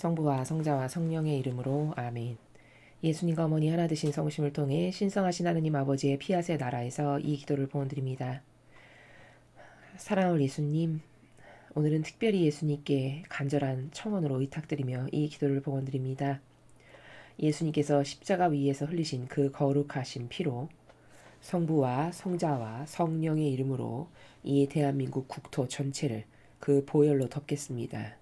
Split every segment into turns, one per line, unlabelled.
성부와 성자와 성령의 이름으로 아멘. 예수님과 어머니 하나 되신 성심을 통해 신성하신 하느님 아버지의 피아세 나라에서 이 기도를 보내드립니다. 사랑하는 예수님, 오늘은 특별히 예수님께 간절한 청원으로 의탁드리며 이 기도를 보내드립니다. 예수님께서 십자가 위에서 흘리신 그 거룩하신 피로 성부와 성자와 성령의 이름으로 이 대한민국 국토 전체를 그 보혈로 덮겠습니다.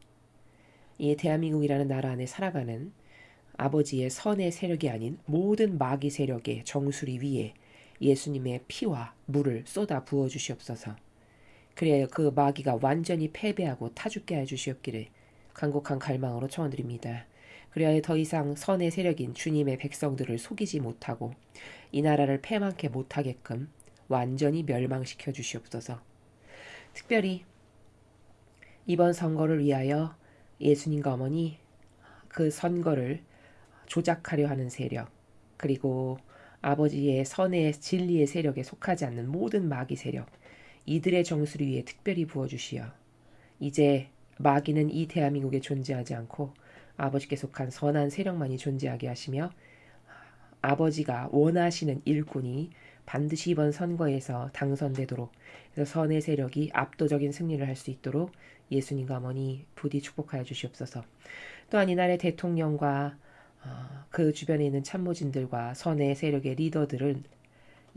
이 대한민국이라는 나라 안에 살아가는 아버지의 선의 세력이 아닌 모든 마귀 세력의 정수리 위에 예수님의 피와 물을 쏟아 부어 주시옵소서. 그래야 그 마귀가 완전히 패배하고 타죽게 해 주시옵기를 간곡한 갈망으로 청원드립니다. 그래야 더 이상 선의 세력인 주님의 백성들을 속이지 못하고 이 나라를 패망케 못하게끔 완전히 멸망시켜 주시옵소서. 특별히 이번 선거를 위하여 예수님과 어머니 그 선거를 조작하려 하는 세력, 그리고 아버지의 선의 진리의 세력에 속하지 않는 모든 마귀 세력, 이들의 정수리 위에 특별히 부어주시어 이제 마귀는 이 대한민국에 존재하지 않고 아버지께 속한 선한 세력만이 존재하게 하시며 아버지가 원하시는 일꾼이 반드시 이번 선거에서 당선되도록, 그래서 선의 세력이 압도적인 승리를 할 수 있도록 예수님과 어머니 부디 축복하여 주시옵소서. 또한 이날의 대통령과 그 주변에 있는 참모진들과 선의 세력의 리더들은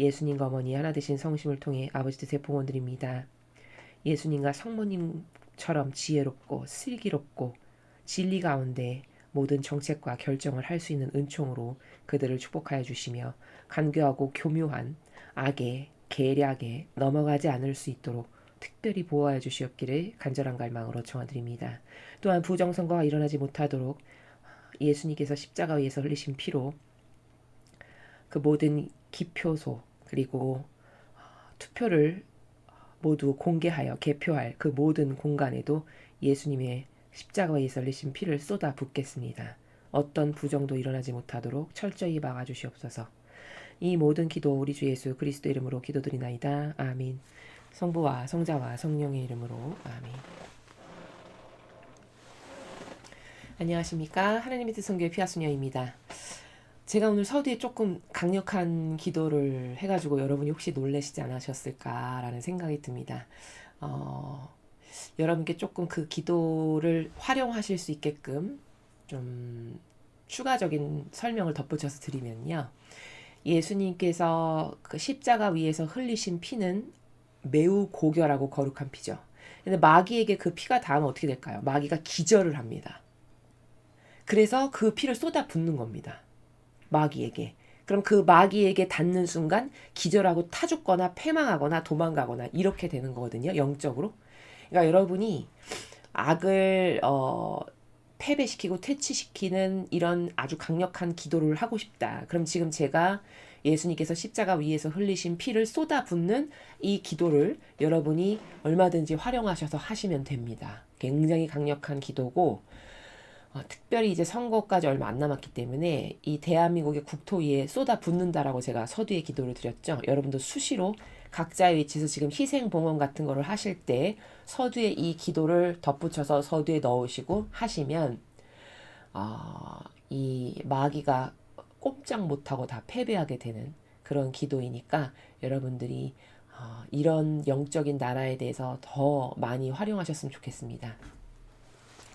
예수님과 어머니 하나 되신 성심을 통해 아버지 뜻에 봉헌드립니다. 예수님과 성모님처럼 지혜롭고 슬기롭고 진리 가운데 모든 정책과 결정을 할 수 있는 은총으로 그들을 축복하여 주시며 간교하고 교묘한 악의 계략에 넘어가지 않을 수 있도록 특별히 보호하여 주시옵기를 간절한 갈망으로 청하드립니다. 또한 부정선거가 일어나지 못하도록 예수님께서 십자가 위에서 흘리신 피로 그 모든 기표소 그리고 투표를 모두 공개하여 개표할 그 모든 공간에도 예수님의 십자가 위에서 흘리신 피를 쏟아 붓겠습니다. 어떤 부정도 일어나지 못하도록 철저히 막아주시옵소서. 이 모든 기도 우리 주 예수 그리스도 이름으로 기도드리나이다. 아멘. 성부와 성자와 성령의 이름으로 아멘. 안녕하십니까. 하나님의 뜻성교회 피아소녀입니다. 제가 오늘 서두에 조금 강력한 기도를 해가지고 여러분이 혹시 놀라시지 않으셨을까라는 생각이 듭니다. 여러분께 조금 그 기도를 활용하실 수 있게끔 좀 추가적인 설명을 덧붙여서 드리면요. 예수님께서 그 십자가 위에서 흘리신 피는 매우 고결하고 거룩한 피죠. 근데 마귀에게 그 피가 닿으면 어떻게 될까요? 마귀가 기절을 합니다. 그래서 그 피를 쏟아 붓는 겁니다. 마귀에게. 그럼 그 마귀에게 닿는 순간 기절하고 타죽거나 패망하거나 도망가거나 이렇게 되는 거거든요. 영적으로. 그러니까 여러분이 악을 패배시키고 퇴치시키는 이런 아주 강력한 기도를 하고 싶다. 그럼 지금 제가 예수님께서 십자가 위에서 흘리신 피를 쏟아붓는 이 기도를 여러분이 얼마든지 활용하셔서 하시면 됩니다. 굉장히 강력한 기도고 특별히 이제 선거까지 얼마 안 남았기 때문에 이 대한민국의 국토 위에 쏟아붓는다라고 제가 서두에 기도를 드렸죠. 여러분도 수시로 각자의 위치에서 지금 희생봉헌 같은 거를 하실 때 서두에 이 기도를 덧붙여서 서두에 넣으시고 하시면 이 마귀가 꼼짝 못하고 다 패배하게 되는 그런 기도이니까 여러분들이 이런 영적인 나라에 대해서 더 많이 활용하셨으면 좋겠습니다.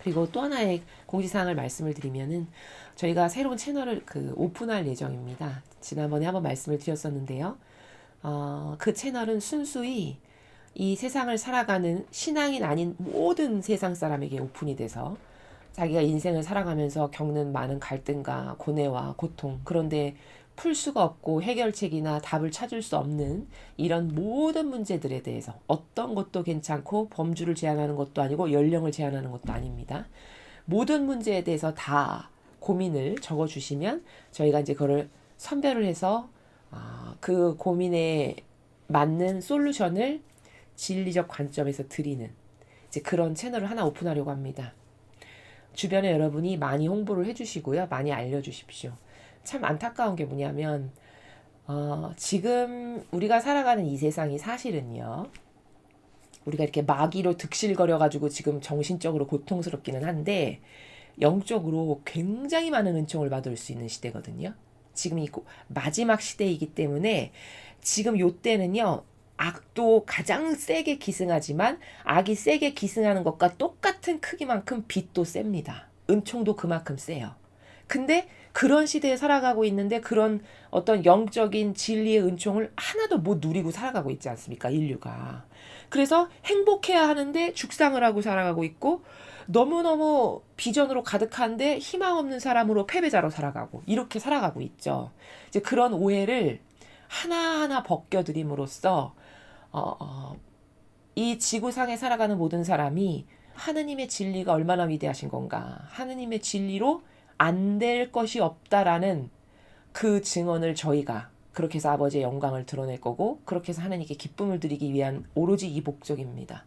그리고 또 하나의 공지사항을 말씀을 드리면은 저희가 새로운 채널을 오픈할 예정입니다. 지난번에 한번 말씀을 드렸었는데요. 그 채널은 순수히 이 세상을 살아가는 신앙인 아닌 모든 세상 사람에게 오픈이 돼서 자기가 인생을 살아가면서 겪는 많은 갈등과 고뇌와 고통, 그런데 풀 수가 없고 해결책이나 답을 찾을 수 없는 이런 모든 문제들에 대해서 어떤 것도 괜찮고 범주를 제한하는 것도 아니고 연령을 제한하는 것도 아닙니다. 모든 문제에 대해서 다 고민을 적어주시면 저희가 이제 그거를 선별을 해서 그 고민에 맞는 솔루션을 진리적 관점에서 드리는 이제 그런 채널을 하나 오픈하려고 합니다. 주변에 여러분이 많이 홍보를 해주시고요. 많이 알려주십시오. 참 안타까운 게 뭐냐면 지금 우리가 살아가는 이 세상이 사실은요. 우리가 이렇게 마귀로 득실거려가지고 지금 정신적으로 고통스럽기는 한데 영적으로 굉장히 많은 은총을 받을 수 있는 시대거든요. 지금 이 마지막 시대이기 때문에 지금 요 때는요. 악도 가장 세게 기승하지만 악이 세게 기승하는 것과 똑같은 크기만큼 빛도 셉니다. 은총도 그만큼 세요. 근데 그런 시대에 살아가고 있는데 그런 어떤 영적인 진리의 은총을 하나도 못 누리고 살아가고 있지 않습니까? 인류가. 그래서 행복해야 하는데 죽상을 하고 살아가고 있고 너무너무 비전으로 가득한데 희망 없는 사람으로 패배자로 살아가고 이렇게 살아가고 있죠. 이제 그런 오해를 하나하나 벗겨드림으로써 이 지구상에 살아가는 모든 사람이 하느님의 진리가 얼마나 위대하신 건가, 하느님의 진리로 안 될 것이 없다라는 그 증언을 저희가 그렇게 해서 아버지의 영광을 드러낼 거고 그렇게 해서 하느님께 기쁨을 드리기 위한 오로지 이 목적입니다.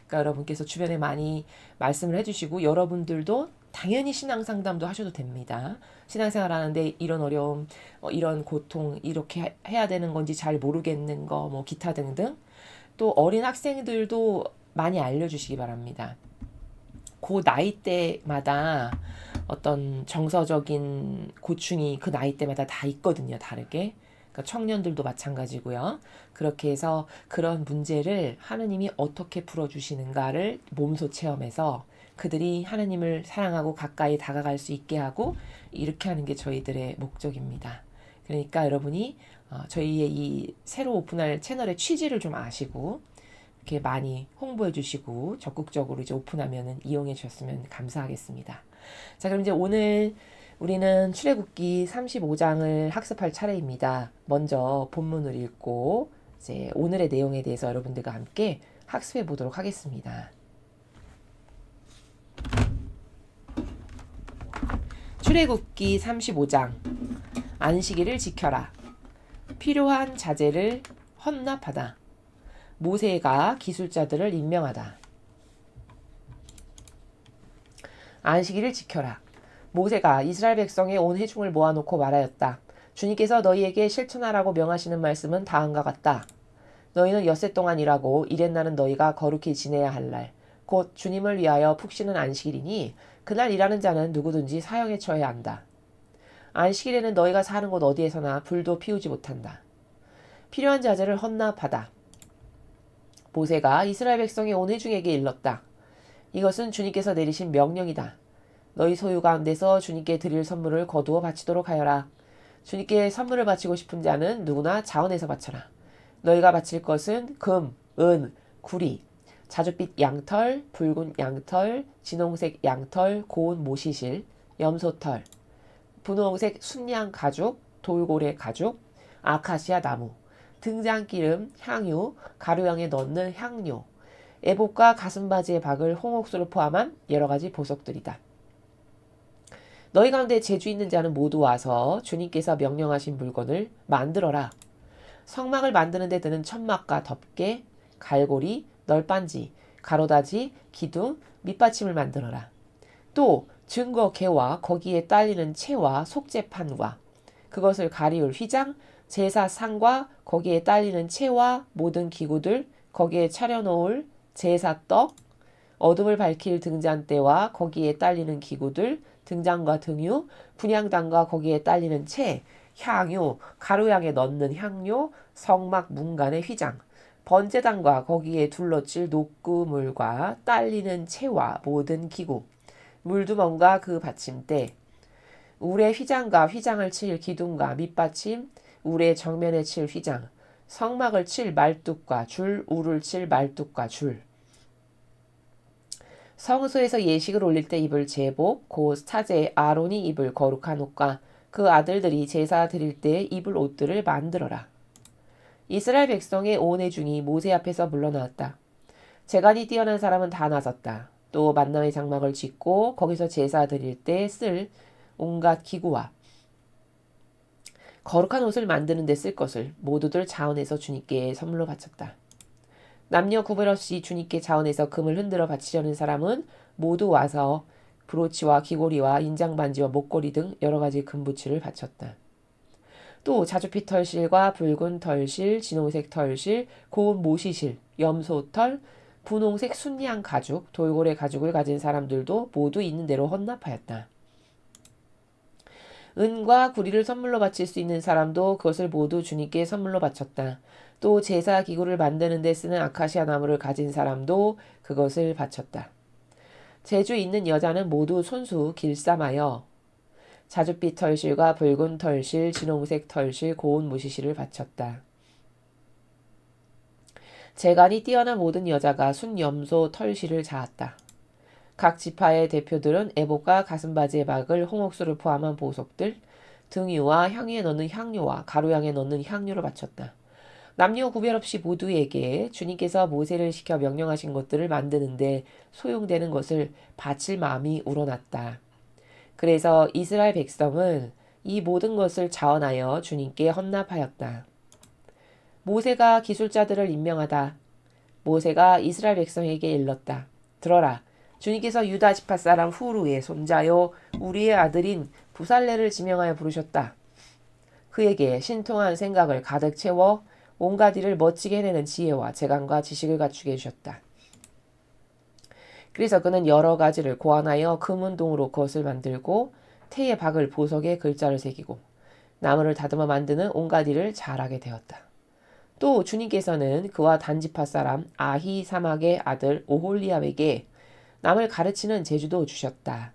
그러니까 여러분께서 주변에 많이 말씀을 해주시고 여러분들도 당연히 신앙상담도 하셔도 됩니다. 신앙생활 하는데 이런 어려움, 이런 고통, 이렇게 해야 되는 건지 잘 모르겠는 거, 뭐 기타 등등. 또 어린 학생들도 많이 알려주시기 바랍니다. 그 나이대마다 어떤 정서적인 고충이 그 나이대마다 다 있거든요. 다르게. 그러니까 청년들도 마찬가지고요. 그렇게 해서 그런 문제를 하느님이 어떻게 풀어주시는가를 몸소 체험해서 그들이 하느님을 사랑하고 가까이 다가갈 수 있게 하고 이렇게 하는 게 저희들의 목적입니다. 그러니까 여러분이 저희의 이 새로 오픈할 채널의 취지를 좀 아시고 이렇게 많이 홍보해 주시고 적극적으로 이제 오픈하면은 이용해 주셨으면 감사하겠습니다. 자, 그럼 이제 오늘 우리는 출애굽기 35장을 학습할 차례입니다. 먼저 본문을 읽고 이제 오늘의 내용에 대해서 여러분들과 함께 학습해 보도록 하겠습니다. 출애굽기 35장. 안식일을 지켜라. 필요한 자재를 헌납하다. 모세가 기술자들을 임명하다. 안식일을 지켜라. 모세가 이스라엘 백성의 온 회중을 모아놓고 말하였다. 주님께서 너희에게 실천하라고 명하시는 말씀은 다음과 같다. 너희는 엿새 동안 일하고 이렛날은 너희가 거룩히 지내야 할 날, 곧 주님을 위하여 푹 쉬는 안식일이니 그날 일하는 자는 누구든지 사형에 처해야 한다. 안식일에는 너희가 사는 곳 어디에서나 불도 피우지 못한다. 필요한 자재를 헌납하다. 모세가 이스라엘 백성의 온 회중에게 일렀다. 이것은 주님께서 내리신 명령이다. 너희 소유 가운데서 주님께 드릴 선물을 거두어 바치도록 하여라. 주님께 선물을 바치고 싶은 자는 누구나 자원해서 바쳐라. 너희가 바칠 것은 금, 은, 구리, 자줏빛 양털, 붉은 양털, 진홍색 양털, 고운 모시실, 염소털, 분홍색 순양 가죽, 돌고래 가죽, 아카시아 나무, 등장기름, 향유, 가루양에 넣는 향료, 애복과 가슴바지에 박을 홍옥수를 포함한 여러가지 보석들이다. 너희 가운데 재주 있는 자는 모두 와서 주님께서 명령하신 물건을 만들어라. 성막을 만드는 데 드는 천막과 덮개, 갈고리, 널빤지, 가로다지, 기둥, 밑받침을 만들어라. 또 증거 개와 거기에 딸리는 채와 속죄판과 그것을 가리울 휘장, 제사상과 거기에 딸리는 채와 모든 기구들, 거기에 차려놓을 제사떡, 어둠을 밝힐 등잔대와 거기에 딸리는 기구들, 등잔과 등유, 분향단과 거기에 딸리는 채, 향유, 가루양에 넣는 향료, 성막 문간의 휘장, 번제단과 거기에 둘러칠 녹구물과 딸리는 채와 모든 기구, 물두멍과 그 받침대, 울의 휘장과 휘장을 칠 기둥과 밑받침, 울의 정면에 칠 휘장, 성막을 칠 말뚝과 줄, 울을 칠 말뚝과 줄. 성소에서 예식을 올릴 때 입을 제복, 곧 사제 아론이 입을 거룩한 옷과 그 아들들이 제사 드릴 때 입을 옷들을 만들어라. 이스라엘 백성의 온 회중이 모세 앞에서 물러나왔다. 재간이 뛰어난 사람은 다 나섰다. 또 만남의 장막을 짓고 거기서 제사 드릴 때 쓸 온갖 기구와 거룩한 옷을 만드는 데 쓸 것을 모두들 자원해서 주님께 선물로 바쳤다. 남녀 구별 없이 주님께 자원해서 금을 흔들어 바치려는 사람은 모두 와서 브로치와 귀고리와 인장반지와 목걸이 등 여러 가지 금부치를 바쳤다. 또 자줏빛 털실과 붉은 털실, 진홍색 털실, 고운 모시실, 염소털, 분홍색 순양 가죽, 돌고래 가죽을 가진 사람들도 모두 있는 대로 헌납하였다. 은과 구리를 선물로 바칠 수 있는 사람도 그것을 모두 주님께 선물로 바쳤다. 또 제사 기구를 만드는 데 쓰는 아카시아 나무를 가진 사람도 그것을 바쳤다. 제주 있는 여자는 모두 손수 길쌈하여 자줏빛 털실과 붉은 털실, 진홍색 털실, 고운 무시실을 바쳤다. 재간이 뛰어난 모든 여자가 순염소 털실을 자았다. 각 지파의 대표들은 애복과 가슴바지에 박을 홍옥수를 포함한 보석들, 등유와 향유에 넣는 향료와 가루향에 넣는 향료를 바쳤다. 남녀 구별 없이 모두에게 주님께서 모세를 시켜 명령하신 것들을 만드는데 소용되는 것을 바칠 마음이 우러났다. 그래서 이스라엘 백성은 이 모든 것을 자원하여 주님께 헌납하였다. 모세가 기술자들을 임명하다. 모세가 이스라엘 백성에게 일렀다. 들어라. 주님께서 유다 지파 사람 후루의 손자요 우리의 아들인 부살레를 지명하여 부르셨다. 그에게 신통한 생각을 가득 채워 온갖 일을 멋지게 해내는 지혜와 재간과 지식을 갖추게 해주셨다. 그래서 그는 여러 가지를 고안하여 금운동으로 그것을 만들고 태에 박을 보석에 글자를 새기고 나무를 다듬어 만드는 온갖 일을 잘하게 되었다. 또 주님께서는 그와 단지파 사람 아히 사막의 아들 오홀리압에게 남을 가르치는 재주도 주셨다.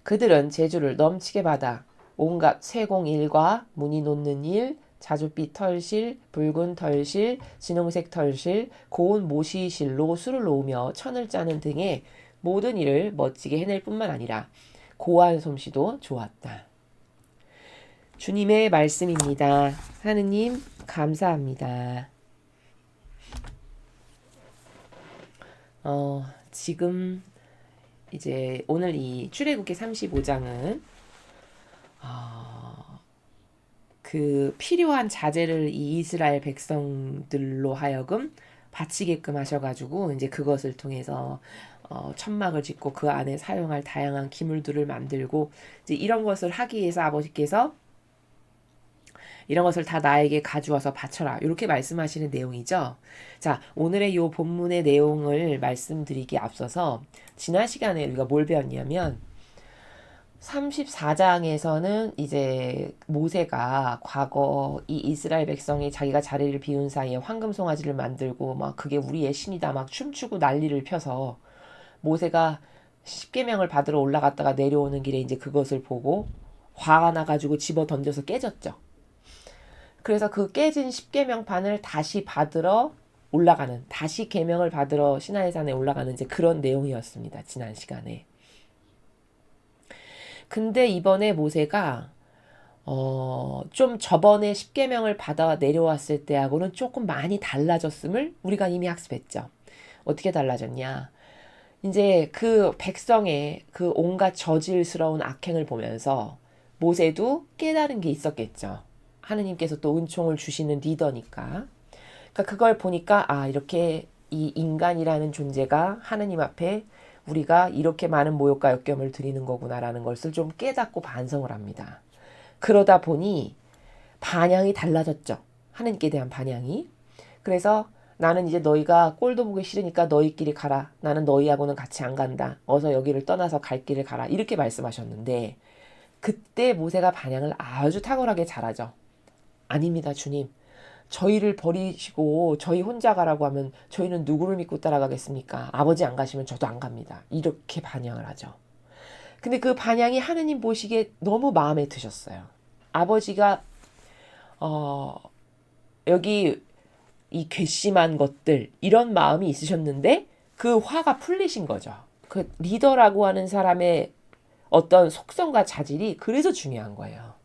그들은 재주를 넘치게 받아 온갖 세공일과 무늬 놓는 일, 자줏빛 털실, 붉은 털실, 진홍색 털실, 고운 모시실로 술을 놓으며 천을 짜는 등의 모든 일을 멋지게 해낼 뿐만 아니라 고한 솜씨도 좋았다. 주님의 말씀입니다. 하느님 감사합니다. 지금 이제 오늘 이 출애굽기 35장은 그 필요한 자재를 이 이스라엘 백성들로 하여금 바치게끔 하셔가지고 이제 그것을 통해서 천막을 짓고 그 안에 사용할 다양한 기물들을 만들고 이제 이런 것을 하기 위해서 아버지께서 이런 것을 다 나에게 가져와서 바쳐라 이렇게 말씀하시는 내용이죠. 자, 오늘의 이 본문의 내용을 말씀드리기 앞서서 지난 시간에 우리가 뭘 배웠냐면 34장에서는 이제 모세가 과거 이 이스라엘 백성이 자기가 자리를 비운 사이에 황금 송아지를 만들고 막 그게 우리의 신이다 막 춤추고 난리를 펴서 모세가 십계명을 받으러 올라갔다가 내려오는 길에 이제 그것을 보고 화가 나가지고 집어 던져서 깨졌죠. 그래서 그 깨진 십계명판을 다시 받으러 올라가는, 다시 계명을 받으러 시나이산에 올라가는 이제 그런 내용이었습니다. 지난 시간에. 근데 이번에 모세가 좀 저번에 십계명을 받아 내려왔을 때하고는 조금 많이 달라졌음을 우리가 이미 학습했죠. 어떻게 달라졌냐? 이제 그 백성의 그 온갖 저질스러운 악행을 보면서 모세도 깨달은 게 있었겠죠. 하느님께서 또 은총을 주시는 리더니까. 그러니까 그걸 보니까 이렇게 이 인간이라는 존재가 하느님 앞에 우리가 이렇게 많은 모욕과 역경을 드리는 거구나라는 것을 좀 깨닫고 반성을 합니다. 그러다 보니 반향이 달라졌죠. 하느님께 대한 반향이. 그래서 나는 이제 너희가 꼴도 보기 싫으니까 너희끼리 가라. 나는 너희하고는 같이 안 간다. 어서 여기를 떠나서 갈 길을 가라. 이렇게 말씀하셨는데 그때 모세가 반향을 아주 탁월하게 잘하죠. 아닙니다, 주님. 저희를 버리시고 저희 혼자 가라고 하면 저희는 누구를 믿고 따라가겠습니까? 아버지 안 가시면 저도 안 갑니다. 이렇게 반향을 하죠. 근데 그 반향이 하느님 보시기에 너무 마음에 드셨어요. 아버지가 여기 이 괘씸한 것들 이런 마음이 있으셨는데 그 화가 풀리신 거죠. 그 리더라고 하는 사람의 어떤 속성과 자질이 그래서 중요한 거예요.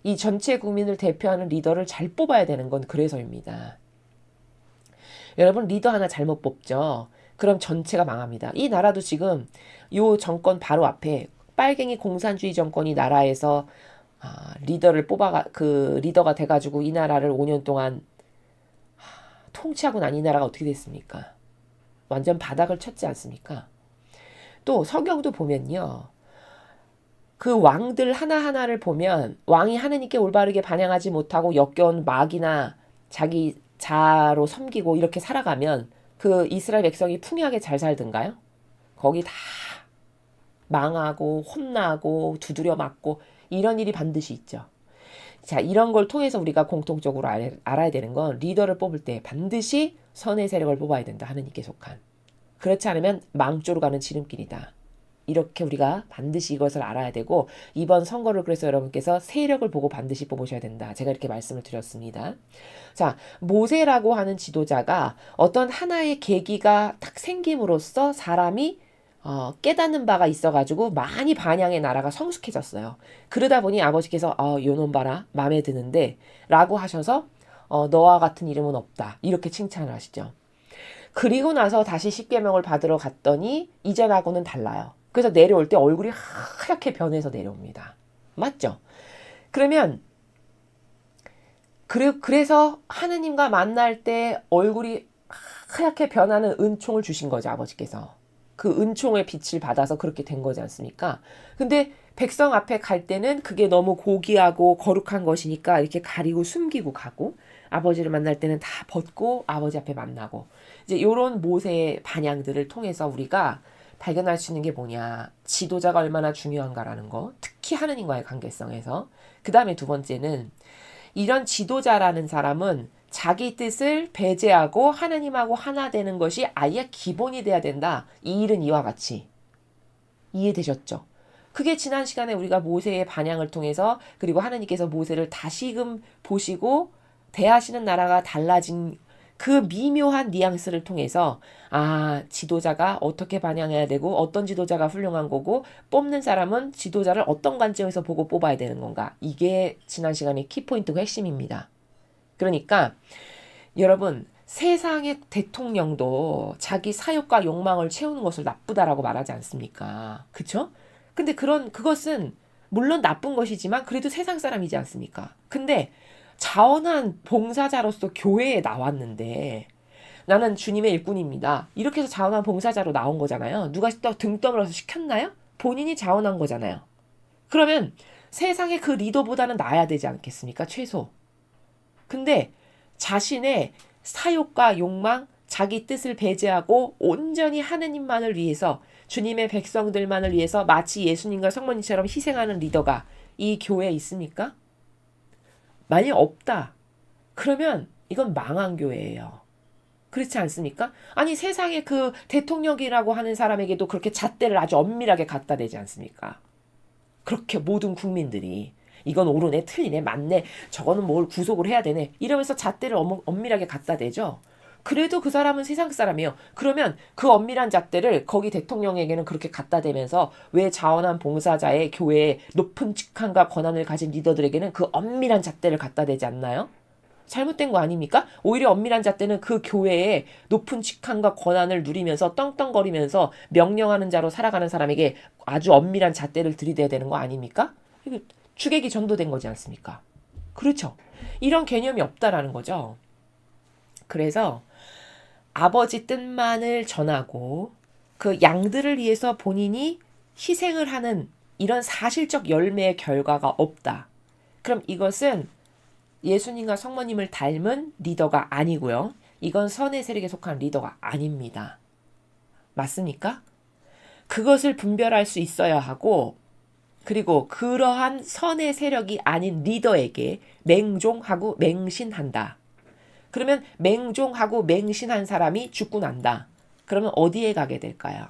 이 전체 국민을 대표하는 리더를 잘 뽑아야 되는 건 그래서입니다. 여러분 리더 하나 잘못 뽑죠. 그럼 전체가 망합니다. 이 나라도 지금 요 정권 바로 앞에 빨갱이 공산주의 정권이 나라에서 리더를 그 리더가 돼가지고 이 나라를 5년 동안 통치하고 난 이 나라가 어떻게 됐습니까? 완전 바닥을 쳤지 않습니까? 또 성경도 보면요. 그 왕들 하나하나를 보면 왕이 하느님께 올바르게 반향하지 못하고 역겨운 막이나 자기 자로 섬기고 이렇게 살아가면 그 이스라엘 백성이 풍요하게 잘 살던가요? 거기 다 망하고 혼나고 두드려 맞고 이런 일이 반드시 있죠. 자, 이런 걸 통해서 우리가 공통적으로 알아야 되는 건 리더를 뽑을 때 반드시 선의 세력을 뽑아야 된다. 하느님께 속한. 그렇지 않으면 망조로 가는 지름길이다. 이렇게 우리가 반드시 이것을 알아야 되고 이번 선거를 그래서 여러분께서 세력을 보고 반드시 뽑으셔야 된다. 제가 이렇게 말씀을 드렸습니다. 자, 모세라고 하는 지도자가 어떤 하나의 계기가 딱 생김으로써 사람이 깨닫는 바가 있어가지고 많이 반향의 나라가 성숙해졌어요. 그러다 보니 아버지께서 요놈 봐라 마음에 드는데 라고 하셔서 너와 같은 이름은 없다. 이렇게 칭찬을 하시죠. 그리고 나서 다시 십계명을 받으러 갔더니 이전하고는 달라요. 그래서 내려올 때 얼굴이 하얗게 변해서 내려옵니다. 맞죠? 그러면 그래서 하느님과 만날 때 얼굴이 하얗게 변하는 은총을 주신 거죠. 아버지께서. 그 은총의 빛을 받아서 그렇게 된 거지 않습니까? 근데 백성 앞에 갈 때는 그게 너무 고귀하고 거룩한 것이니까 이렇게 가리고 숨기고 가고 아버지를 만날 때는 다 벗고 아버지 앞에 만나고 이제 이런 모세의 반향들을 통해서 우리가 발견할 수 있는 게 뭐냐. 지도자가 얼마나 중요한가라는 거. 특히 하느님과의 관계성에서. 그 다음에 두 번째는 이런 지도자라는 사람은 자기 뜻을 배제하고 하나님하고 하나 되는 것이 아예 기본이 돼야 된다. 이 일은 이와 같이. 이해되셨죠? 그게 지난 시간에 우리가 모세의 반향을 통해서 그리고 하나님께서 모세를 다시금 보시고 대하시는 나라가 달라진 그 미묘한 뉘앙스를 통해서 지도자가 어떻게 반향해야 되고 어떤 지도자가 훌륭한 거고 뽑는 사람은 지도자를 어떤 관점에서 보고 뽑아야 되는 건가. 이게 지난 시간의 키포인트고 핵심입니다. 그러니까 여러분 세상의 대통령도 자기 사욕과 욕망을 채우는 것을 나쁘다라고 말하지 않습니까? 그쵸? 근데 그것은 물론 나쁜 것이지만 그래도 세상 사람이지 않습니까? 근데 자원한 봉사자로서 교회에 나왔는데 나는 주님의 일꾼입니다. 이렇게 해서 자원한 봉사자로 나온 거잖아요. 누가 또 등 떠밀어서 시켰나요? 본인이 자원한 거잖아요. 그러면 세상의 그 리더보다는 나아야 되지 않겠습니까? 최소. 근데 자신의 사욕과 욕망, 자기 뜻을 배제하고 온전히 하느님만을 위해서 주님의 백성들만을 위해서 마치 예수님과 성모님처럼 희생하는 리더가 이 교회에 있습니까? 만약 없다. 그러면 이건 망한 교회예요. 그렇지 않습니까? 아니 세상에 그 대통령이라고 하는 사람에게도 그렇게 잣대를 아주 엄밀하게 갖다 대지 않습니까? 그렇게 모든 국민들이 이건 옳으네, 틀리네, 맞네, 저거는 뭘 구속을 해야 되네 이러면서 잣대를 엄밀하게 갖다 대죠. 그래도 그 사람은 세상 사람이에요. 그러면 그 엄밀한 잣대를 거기 대통령에게는 그렇게 갖다 대면서 왜 자원한 봉사자의 교회에 높은 직함과 권한을 가진 리더들에게는 그 엄밀한 잣대를 갖다 대지 않나요? 잘못된 거 아닙니까? 오히려 엄밀한 잣대는 그 교회에 높은 직함과 권한을 누리면서 떵떵거리면서 명령하는 자로 살아가는 사람에게 아주 엄밀한 잣대를 들이대야 되는 거 아닙니까? 이거 주객이 전도된 거지 않습니까? 그렇죠. 이런 개념이 없다라는 거죠. 그래서 아버지 뜻만을 전하고 그 양들을 위해서 본인이 희생을 하는 이런 사실적 열매의 결과가 없다. 그럼 이것은 예수님과 성모님을 닮은 리더가 아니고요. 이건 선의 세력에 속한 리더가 아닙니다. 맞습니까? 그것을 분별할 수 있어야 하고 그리고 그러한 선의 세력이 아닌 리더에게 맹종하고 맹신한다. 그러면 맹종하고 맹신한 사람이 죽고 난다. 그러면 어디에 가게 될까요?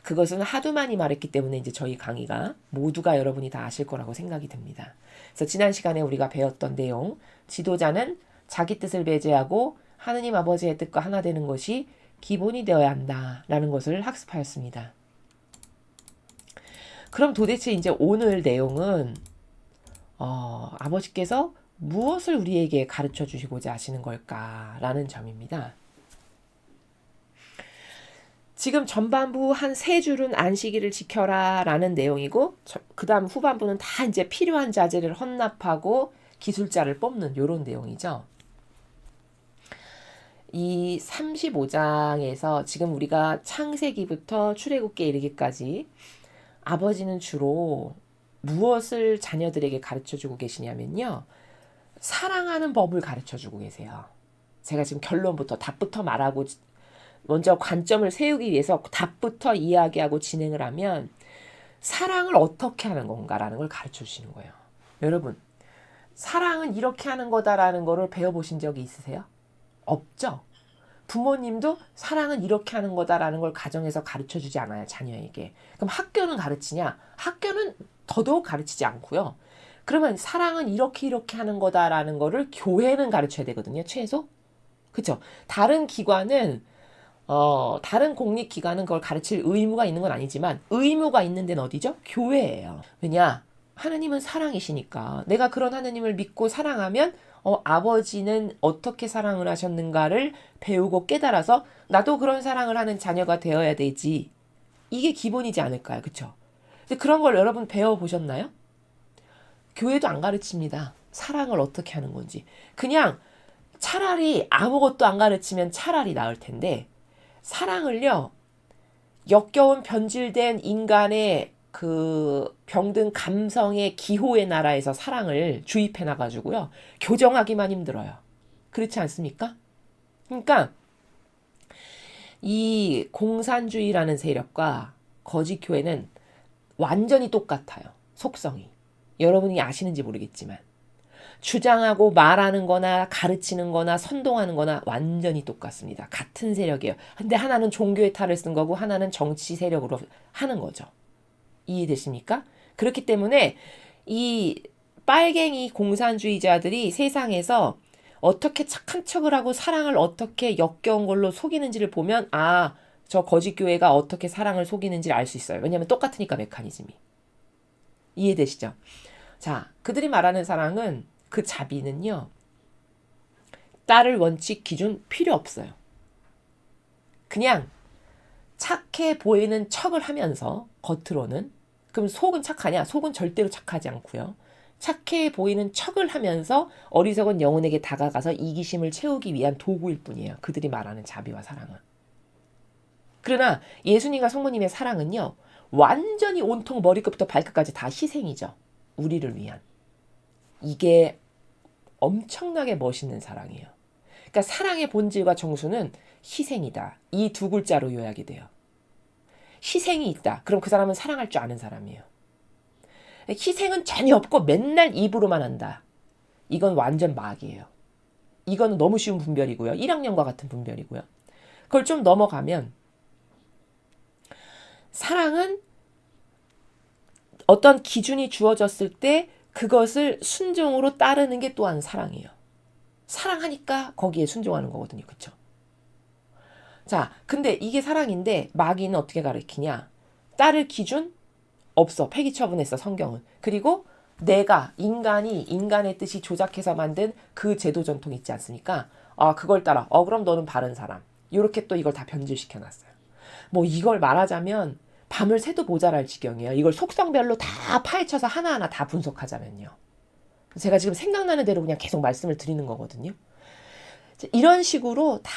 그것은 하도 많이 말했기 때문에 이제 저희 강의가 모두가 여러분이 다 아실 거라고 생각이 듭니다. 그래서 지난 시간에 우리가 배웠던 내용, 지도자는 자기 뜻을 배제하고 하느님 아버지의 뜻과 하나 되는 것이 기본이 되어야 한다라는 것을 학습하였습니다. 그럼 도대체 이제 오늘 내용은 아버지께서 무엇을 우리에게 가르쳐 주시고자 하시는 걸까라는 점입니다. 지금 전반부 한 3줄은 안식일을 지켜라 라는 내용이고 그 다음 후반부는 다 이제 필요한 자재를 헌납하고 기술자를 뽑는 이런 내용이죠. 이 35장에서 지금 우리가 창세기부터 출애굽기에 이르기까지 아버지는 주로 무엇을 자녀들에게 가르쳐주고 계시냐면요. 사랑하는 법을 가르쳐주고 계세요. 제가 지금 결론부터 답부터 말하고 먼저 관점을 세우기 위해서 답부터 이야기하고 진행을 하면 사랑을 어떻게 하는 건가라는 걸 가르쳐 주시는 거예요. 여러분, 사랑은 이렇게 하는 거다라는 거를 배워보신 적이 있으세요? 없죠? 부모님도 사랑은 이렇게 하는 거다라는 걸 가정에서 가르쳐 주지 않아요, 자녀에게. 그럼 학교는 가르치냐? 학교는 더더욱 가르치지 않고요. 그러면 사랑은 이렇게 하는 거다라는 거를 교회는 가르쳐야 되거든요, 최소. 그쵸? 다른 기관은 다른 공립기관은 그걸 가르칠 의무가 있는 건 아니지만 의무가 있는 데는 어디죠? 교회예요. 왜냐? 하나님은 사랑이시니까 내가 그런 하나님을 믿고 사랑하면 아버지는 어떻게 사랑을 하셨는가를 배우고 깨달아서 나도 그런 사랑을 하는 자녀가 되어야 되지. 이게 기본이지 않을까요? 그쵸? 근데 그런 걸 여러분 배워보셨나요? 교회도 안 가르칩니다. 사랑을 어떻게 하는 건지. 그냥 차라리 아무것도 안 가르치면 차라리 나을 텐데 사랑을요, 역겨운 변질된 인간의 그 병든 감성의 기호의 나라에서 사랑을 주입해 놔가지고요, 교정하기만 힘들어요. 그렇지 않습니까? 그러니까 이 공산주의라는 세력과 거짓 교회는 완전히 똑같아요. 속성이. 여러분이 아시는지 모르겠지만. 주장하고 말하는 거나 가르치는 거나 선동하는 거나 완전히 똑같습니다. 같은 세력이에요. 근데 하나는 종교의 탈을 쓴 거고 하나는 정치 세력으로 하는 거죠. 이해되십니까? 그렇기 때문에 이 빨갱이 공산주의자들이 세상에서 어떻게 착한 척을 하고 사랑을 어떻게 역겨운 걸로 속이는지를 보면 저 거짓 교회가 어떻게 사랑을 속이는지를 알 수 있어요. 왜냐하면 똑같으니까 메커니즘이. 이해되시죠? 자, 그들이 말하는 사랑은 그 자비는요, 따를 원칙 기준 필요 없어요. 그냥 착해 보이는 척을 하면서 겉으로는, 그럼 속은 착하냐? 속은 절대로 착하지 않고요. 착해 보이는 척을 하면서 어리석은 영혼에게 다가가서 이기심을 채우기 위한 도구일 뿐이에요. 그들이 말하는 자비와 사랑은. 그러나 예수님과 성모님의 사랑은요, 완전히 온통 머리끝부터 발끝까지 다 희생이죠. 우리를 위한. 이게 엄청나게 멋있는 사랑이에요. 그러니까 사랑의 본질과 정수는 희생이다. 이 두 글자로 요약이 돼요. 희생이 있다. 그럼 그 사람은 사랑할 줄 아는 사람이에요. 희생은 전혀 없고 맨날 입으로만 한다. 이건 완전 마귀예요. 이건 너무 쉬운 분별이고요. 1학년과 같은 분별이고요. 그걸 좀 넘어가면 사랑은 어떤 기준이 주어졌을 때 그것을 순종으로 따르는 게 또한 사랑이에요. 사랑하니까 거기에 순종하는 거거든요. 그쵸? 자, 근데 이게 사랑인데 마귀는 어떻게 가르치냐? 따를 기준? 없어. 폐기 처분했어. 성경은. 그리고 내가 인간이 인간의 뜻이 조작해서 만든 그 제도 전통 있지 않습니까? 그걸 따라. 그럼 너는 바른 사람. 이렇게 또 이걸 다 변질시켜놨어요. 뭐 이걸 말하자면 밤을 새도 모자랄 지경이에요. 이걸 속성별로 다 파헤쳐서 하나하나 다 분석하자면요. 제가 지금 생각나는 대로 그냥 계속 말씀을 드리는 거거든요. 이런 식으로 다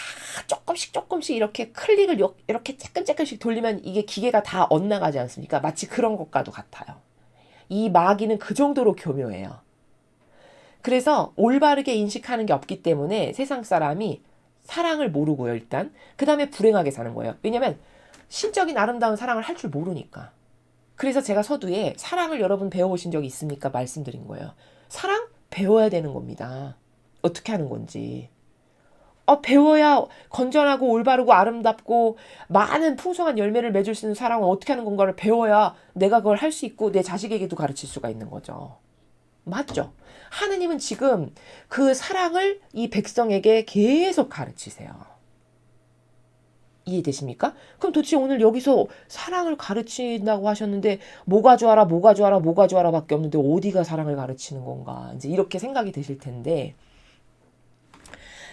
조금씩 이렇게 클릭을 이렇게 조금씩 돌리면 이게 기계가 다 엇나가지 않습니까? 마치 그런 것과도 같아요. 이 마귀는 그 정도로 교묘해요. 그래서 올바르게 인식하는 게 없기 때문에 세상 사람이 사랑을 모르고요, 일단. 그 다음에 불행하게 사는 거예요. 왜냐면 신적인 아름다운 사랑을 할 줄 모르니까. 그래서 제가 서두에 사랑을 여러분 배워보신 적이 있습니까? 말씀드린 거예요. 사랑? 배워야 되는 겁니다. 어떻게 하는 건지. 배워야 건전하고 올바르고 아름답고 많은 풍성한 열매를 맺을 수 있는 사랑은 어떻게 하는 건가를 배워야 내가 그걸 할 수 있고 내 자식에게도 가르칠 수가 있는 거죠. 맞죠? 하느님은 지금 그 사랑을 이 백성에게 계속 가르치세요. 이해되십니까? 그럼 도대체 오늘 여기서 사랑을 가르친다고 하셨는데 뭐가 좋아라 밖에 없는데 어디가 사랑을 가르치는 건가? 이제 이렇게 생각이 되실 텐데,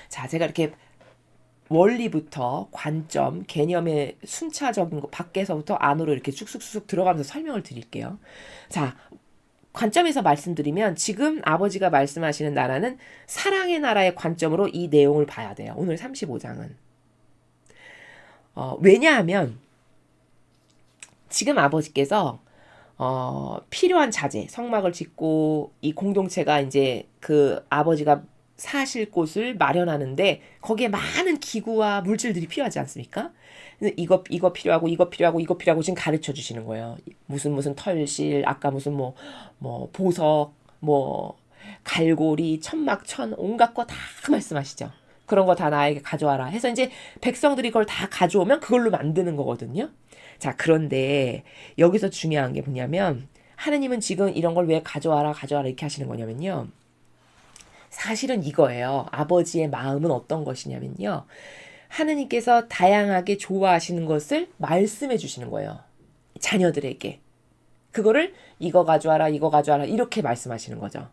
자, 제가 이렇게 원리부터 관점, 개념의 순차적인 거 밖에서부터 안으로 이렇게 쑥쑥 들어가면서 설명을 드릴게요. 자, 관점에서 말씀드리면 지금 아버지가 말씀하시는 나라는 사랑의 나라의 관점으로 이 내용을 봐야 돼요. 오늘 35장은. 왜냐하면 지금 아버지께서 필요한 자재, 성막을 짓고 이 공동체가 이제 그 아버지가 사실 곳을 마련하는데 거기에 많은 기구와 물질들이 필요하지 않습니까? 이거 필요하고 이거 필요하고 이거 필요하고 지금 가르쳐 주시는 거예요. 무슨 털실, 아까 무슨 뭐 보석, 뭐 갈고리, 천막천 온갖 거 다 말씀하시죠. 그런 거 다 나에게 가져와라 해서 이제 백성들이 그걸 다 가져오면 그걸로 만드는 거거든요. 자, 그런데 여기서 중요한 게 뭐냐면 하느님은 지금 이런 걸 왜 가져와라 이렇게 하시는 거냐면요. 사실은 이거예요. 아버지의 마음은 어떤 것이냐면요. 하느님께서 다양하게 좋아하시는 것을 말씀해 주시는 거예요. 자녀들에게. 그거를 이거 가져와라 이렇게 말씀하시는 거죠.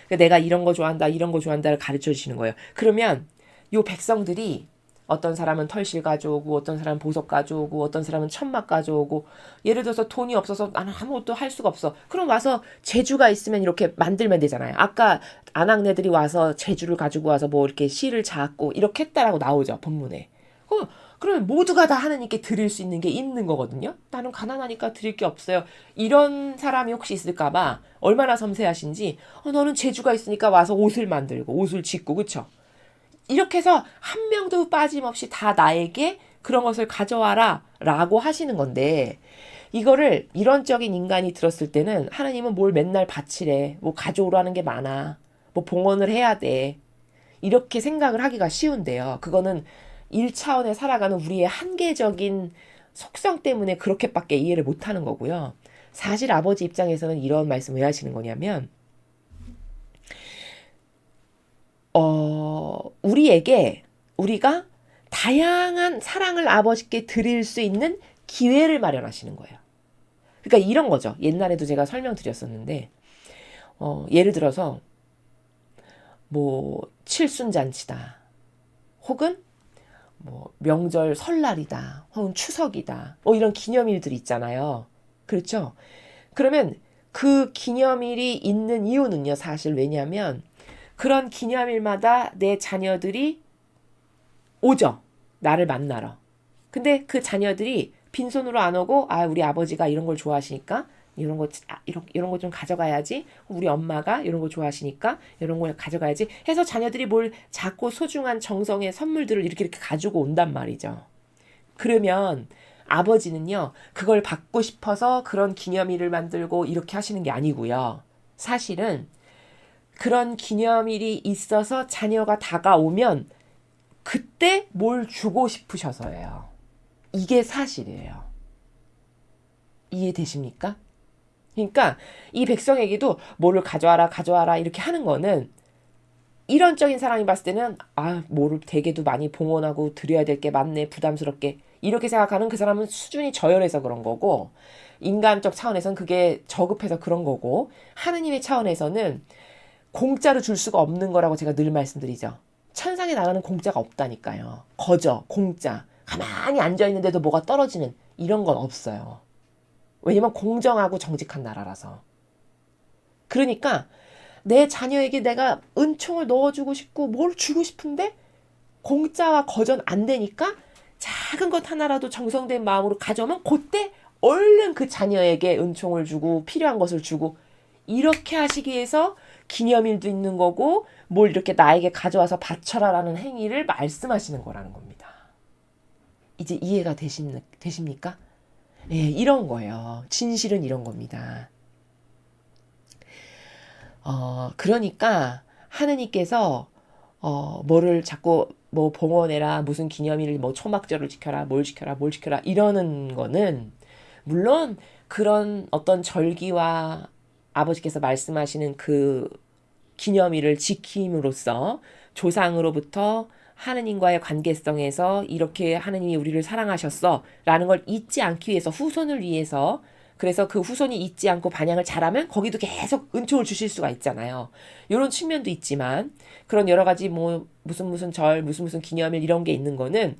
내가 이런 거 좋아한다를 가르쳐 주시는 거예요. 그러면 요 백성들이 어떤 사람은 털실 가져오고 어떤 사람은 보석 가져오고 어떤 사람은 천막 가져오고 예를 들어서 돈이 없어서 나는 아무것도 할 수가 없어. 그럼 와서 제주가 있으면 이렇게 만들면 되잖아요. 아까 아낙네들이 와서 제주를 가지고 와서 뭐 이렇게 실을 잡고 이렇게 했다라고 나오죠. 본문에. 그러면 모두가 다 하나님께 드릴 수 있는 게 있는 거거든요. 나는 가난하니까 드릴 게 없어요. 이런 사람이 혹시 있을까봐 얼마나 섬세하신지 너는 재주가 있으니까 와서 옷을 만들고 옷을 짓고 그쵸? 이렇게 해서 한 명도 빠짐없이 다 나에게 그런 것을 가져와라 라고 하시는 건데 이거를 이런적인 인간이 들었을 때는 하나님은 뭘 맨날 바치래. 뭐 가져오라는 게 많아. 뭐 봉헌을 해야 돼. 이렇게 생각을 하기가 쉬운데요. 그거는 1차원에 살아가는 우리의 한계적인 속성 때문에 그렇게밖에 이해를 못하는 거고요. 사실 아버지 입장에서는 이런 말씀을 왜 하시는 거냐면 우리가 다양한 사랑을 아버지께 드릴 수 있는 기회를 마련하시는 거예요. 그러니까 이런 거죠. 옛날에도 제가 설명드렸었는데 예를 들어서 뭐 칠순잔치다. 혹은 뭐 명절 설날이다. 혹은 추석이다. 이런 기념일들이 있잖아요. 그렇죠? 그러면 그 기념일이 있는 이유는요. 사실 왜냐하면 그런 기념일마다 내 자녀들이 오죠. 나를 만나러. 근데 그 자녀들이 빈손으로 안 오고 우리 아버지가 이런 걸 좋아하시니까 이런 거 좀 가져가야지. 우리 엄마가 이런 거 좋아하시니까 이런 걸 가져가야지. 해서 자녀들이 뭘 작고 소중한 정성의 선물들을 이렇게 가지고 온단 말이죠. 그러면 아버지는요. 그걸 받고 싶어서 그런 기념일을 만들고 이렇게 하시는 게 아니고요. 사실은 그런 기념일이 있어서 자녀가 다가오면 그때 뭘 주고 싶으셔서예요. 이게 사실이에요. 이해되십니까? 그러니까 이 백성에게도 뭐를 가져와라 이렇게 하는 거는 이런적인 사람이 봤을 때는 뭐를 되게도 많이 봉헌하고 드려야 될 게 많네 부담스럽게 이렇게 생각하는 그 사람은 수준이 저열해서 그런 거고 인간적 차원에서는 그게 저급해서 그런 거고 하느님의 차원에서는 공짜로 줄 수가 없는 거라고 제가 늘 말씀드리죠. 천상에 나가는 공짜가 없다니까요. 거저 공짜 가만히 앉아있는데도 뭐가 떨어지는 이런 건 없어요. 왜냐면 공정하고 정직한 나라라서. 그러니까 내 자녀에게 내가 은총을 넣어주고 싶고 뭘 주고 싶은데 공짜와 거전 안 되니까 작은 것 하나라도 정성된 마음으로 가져오면 그때 얼른 그 자녀에게 은총을 주고 필요한 것을 주고 이렇게 하시기 위해서 기념일도 있는 거고 뭘 이렇게 나에게 가져와서 바쳐라라는 행위를 말씀하시는 거라는 겁니다. 이제 이해가 되십니까? 예, 이런 거예요. 진실은 이런 겁니다. 그러니까 하느님께서 뭐를 자꾸 뭐 봉헌해라 무슨 기념일 뭐 초막절을 지켜라 뭘 지켜라 이러는 거는 물론 그런 어떤 절기와 아버지께서 말씀하시는 그 기념일을 지킴으로써 조상으로부터 하느님과의 관계성에서 이렇게 하느님이 우리를 사랑하셨어 라는 걸 잊지 않기 위해서 후손을 위해서 그래서 그 후손이 잊지 않고 반향을 잘하면 거기도 계속 은총을 주실 수가 있잖아요. 이런 측면도 있지만 그런 여러 가지 뭐 무슨 절 무슨 기념일 이런 게 있는 거는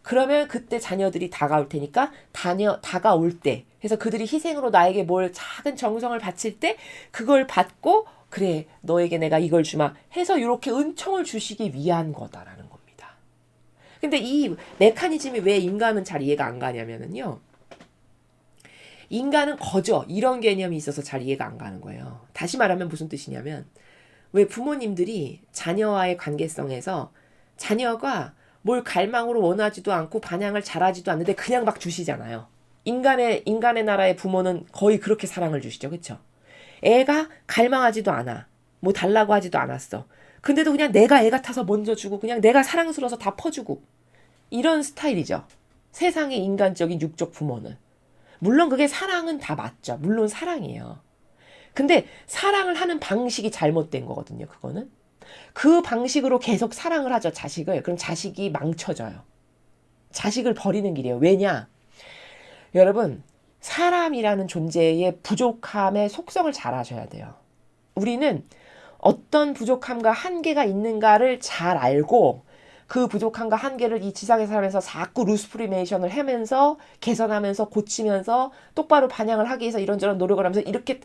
그러면 그때 자녀들이 다가올 테니까 다가올 때 그래서 그들이 희생으로 나에게 뭘 작은 정성을 바칠 때 그걸 받고 그래 너에게 내가 이걸 주마 해서 이렇게 은총을 주시기 위한 거다라는 겁니다. 근데 이 메커니즘이 왜 인간은 잘 이해가 안 가냐면요. 인간은 거저 이런 개념이 있어서 잘 이해가 안 가는 거예요. 다시 말하면 무슨 뜻이냐면 왜 부모님들이 자녀와의 관계성에서 자녀가 뭘 갈망으로 원하지도 않고 반향을 잘하지도 않는데 그냥 막 주시잖아요. 인간의 나라의 부모는 거의 그렇게 사랑을 주시죠. 그쵸? 애가 갈망하지도 않아. 뭐 달라고 하지도 않았어. 근데도 그냥 내가 애 같아서 먼저 주고 그냥 내가 사랑스러워서 다 퍼주고 이런 스타일이죠. 세상의 인간적인 육적 부모는. 물론 그게 사랑은 다 맞죠. 물론 사랑이에요. 근데 사랑을 하는 방식이 잘못된 거거든요. 그거는. 그 방식으로 계속 사랑을 하죠. 자식을. 그럼 자식이 망쳐져요. 자식을 버리는 길이에요. 왜냐? 여러분, 사람이라는 존재의 부족함의 속성을 잘 아셔야 돼요. 우리는 어떤 부족함과 한계가 있는가를 잘 알고 그 부족함과 한계를 이 지상에 살면서 자꾸 루스프리메이션을 하면서 개선하면서 고치면서 똑바로 반영을 하기 위해서 이런저런 노력을 하면서 이렇게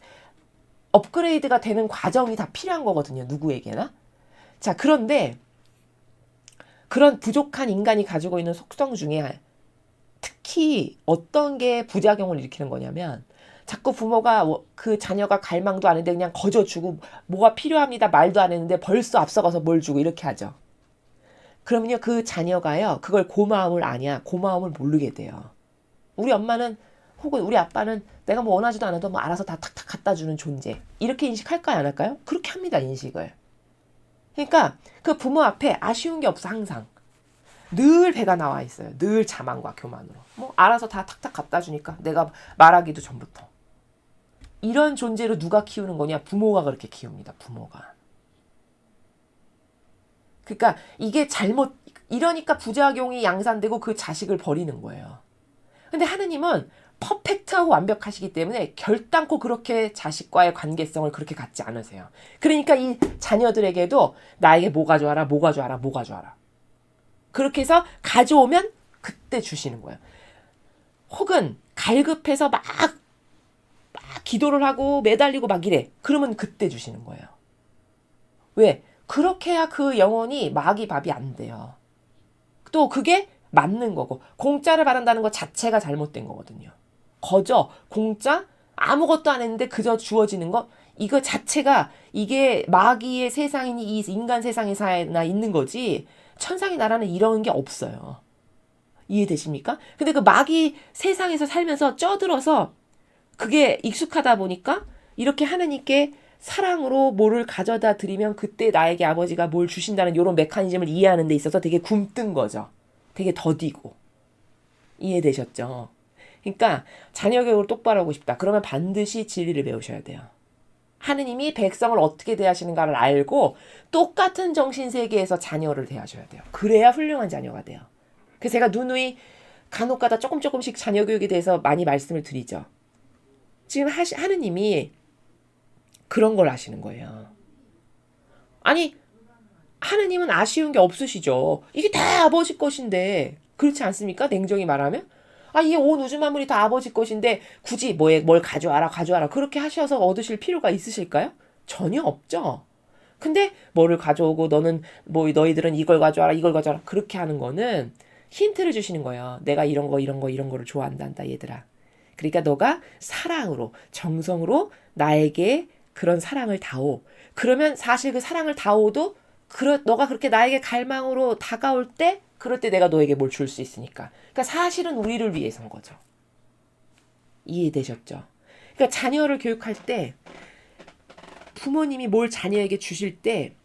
업그레이드가 되는 과정이 다 필요한 거거든요. 누구에게나. 자, 그런데 그런 부족한 인간이 가지고 있는 속성 중에 특히 어떤 게 부작용을 일으키는 거냐면 자꾸 부모가 그 자녀가 갈망도 안 했는데 그냥 거저주고 뭐가 필요합니다 말도 안 했는데 벌써 앞서가서 뭘 주고 이렇게 하죠. 그러면요 그 자녀가요 그걸 고마움을 아냐 고마움을 모르게 돼요. 우리 엄마는 혹은 우리 아빠는 내가 뭐 원하지도 않아도 뭐 알아서 다 탁탁 갖다 주는 존재 이렇게 인식할까요 안 할까요? 그렇게 합니다 인식을. 그러니까 그 부모 앞에 아쉬운 게 없어 항상. 늘 배가 나와 있어요. 늘 자만과 교만으로. 뭐 알아서 다 탁탁 갖다 주니까 내가 말하기도 전부터. 이런 존재로 누가 키우는 거냐? 부모가 그렇게 키웁니다. 부모가. 그러니까 이게 잘못 이러니까 부작용이 양산되고 그 자식을 버리는 거예요. 근데 하느님은 퍼펙트하고 완벽하시기 때문에 결단코 그렇게 자식과의 관계성을 그렇게 갖지 않으세요. 그러니까 이 자녀들에게도 나에게 뭐 가져와라, 뭐 가져와라, 뭐 가져와라. 그렇게 해서 가져오면 그때 주시는 거예요. 혹은 갈급해서 막 기도를 하고 매달리고 막 이래. 그러면 그때 주시는 거예요. 왜? 그렇게 해야 그 영혼이 마귀 밥이 안 돼요. 또 그게 맞는 거고 공짜를 바란다는 것 자체가 잘못된 거거든요. 거저 공짜 아무것도 안 했는데 그저 주어지는 것 이거 자체가 이게 마귀의 세상이니 이 인간 세상에나 있는 거지 천상의 나라는 이런 게 없어요. 이해되십니까? 근데 그 마귀 세상에서 살면서 쪄들어서 그게 익숙하다 보니까 이렇게 하느님께 사랑으로 뭐를 가져다 드리면 그때 나에게 아버지가 뭘 주신다는 이런 메커니즘을 이해하는 데 있어서 되게 굼뜬 거죠. 되게 더디고. 이해되셨죠? 그러니까 자녀 교육을 똑바로 하고 싶다. 그러면 반드시 진리를 배우셔야 돼요. 하느님이 백성을 어떻게 대하시는가를 알고 똑같은 정신세계에서 자녀를 대하셔야 돼요. 그래야 훌륭한 자녀가 돼요. 그래서 제가 누누이 간혹가다 조금씩 자녀 교육에 대해서 많이 말씀을 드리죠. 지금 하느님이 그런 걸 하시는 거예요. 아니 하느님은 아쉬운 게 없으시죠. 이게 다 아버지 것인데 그렇지 않습니까? 냉정히 말하면 이게 온 우주 만물이 다 아버지 것인데 굳이 뭘 가져와라 그렇게 하셔서 얻으실 필요가 있으실까요? 전혀 없죠. 근데 뭐를 가져오고 너희들은 이걸 가져와라 그렇게 하는 거는 힌트를 주시는 거예요. 내가 이런 거를 좋아한단다 얘들아. 그러니까 너가 사랑으로 정성으로 나에게 그런 사랑을 다오. 그러면 사실 그 사랑을 다오도 너가 그렇게 나에게 갈망으로 다가올 때 그럴 때 내가 너에게 뭘 줄 수 있으니까. 그러니까 사실은 우리를 위해서인 거죠. 이해되셨죠? 그러니까 자녀를 교육할 때 부모님이 뭘 자녀에게 주실 때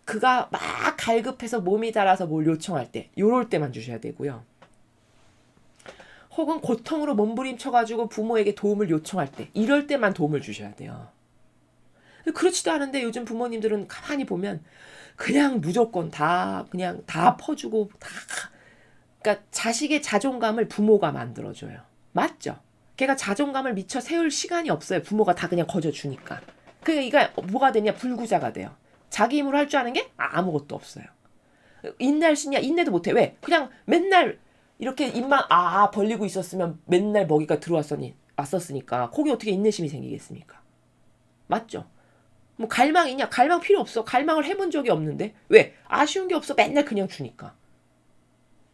그가 막 갈급해서 몸이 달아서 뭘 요청할 때 요럴 때만 주셔야 되고요. 혹은 고통으로 몸부림쳐가지고 부모에게 도움을 요청할 때 이럴 때만 도움을 주셔야 돼요. 그렇지도 않은데 요즘 부모님들은 가만히 보면 그냥 무조건 그냥 다 퍼주고 그러니까 자식의 자존감을 부모가 만들어줘요. 맞죠? 걔가 자존감을 미처 세울 시간이 없어요. 부모가 다 그냥 거저주니까. 그러니까 뭐가 되냐? 불구자가 돼요. 자기 힘으로 할 줄 아는 게 아무것도 없어요. 인내할 수 있냐? 인내도 못해. 왜? 그냥 맨날 이렇게 입만 벌리고 있었으면 맨날 먹이가 왔었으니까 거기 어떻게 인내심이 생기겠습니까? 맞죠? 뭐 갈망 있냐? 갈망 필요 없어. 갈망을 해본 적이 없는데. 왜? 아쉬운 게 없어. 맨날 그냥 주니까.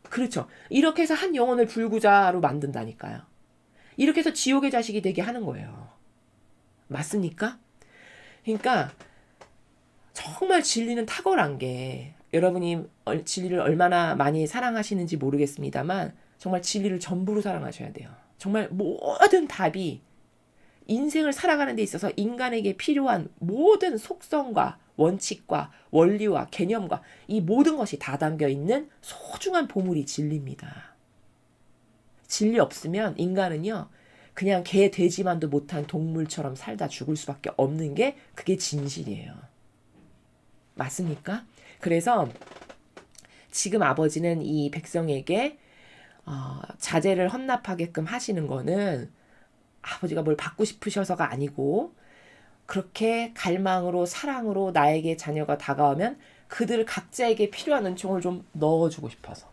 그렇죠. 이렇게 해서 한 영혼을 불구자로 만든다니까요. 이렇게 해서 지옥의 자식이 되게 하는 거예요. 맞습니까? 그러니까 정말 진리는 탁월한 게 여러분이 진리를 얼마나 많이 사랑하시는지 모르겠습니다만 정말 진리를 전부로 사랑하셔야 돼요. 정말 모든 답이 인생을 살아가는 데 있어서 인간에게 필요한 모든 속성과 원칙과 원리와 개념과 이 모든 것이 다 담겨 있는 소중한 보물이 진리입니다. 진리 없으면 인간은요, 그냥 개, 돼지만도 못한 동물처럼 살다 죽을 수밖에 없는 게 그게 진실이에요. 맞습니까? 그래서 지금 아버지는 이 백성에게 자제를 헌납하게끔 하시는 거는 아버지가 뭘 받고 싶으셔서가 아니고 그렇게 갈망으로 사랑으로 나에게 자녀가 다가오면 그들 각자에게 필요한 은총을 좀 넣어주고 싶어서.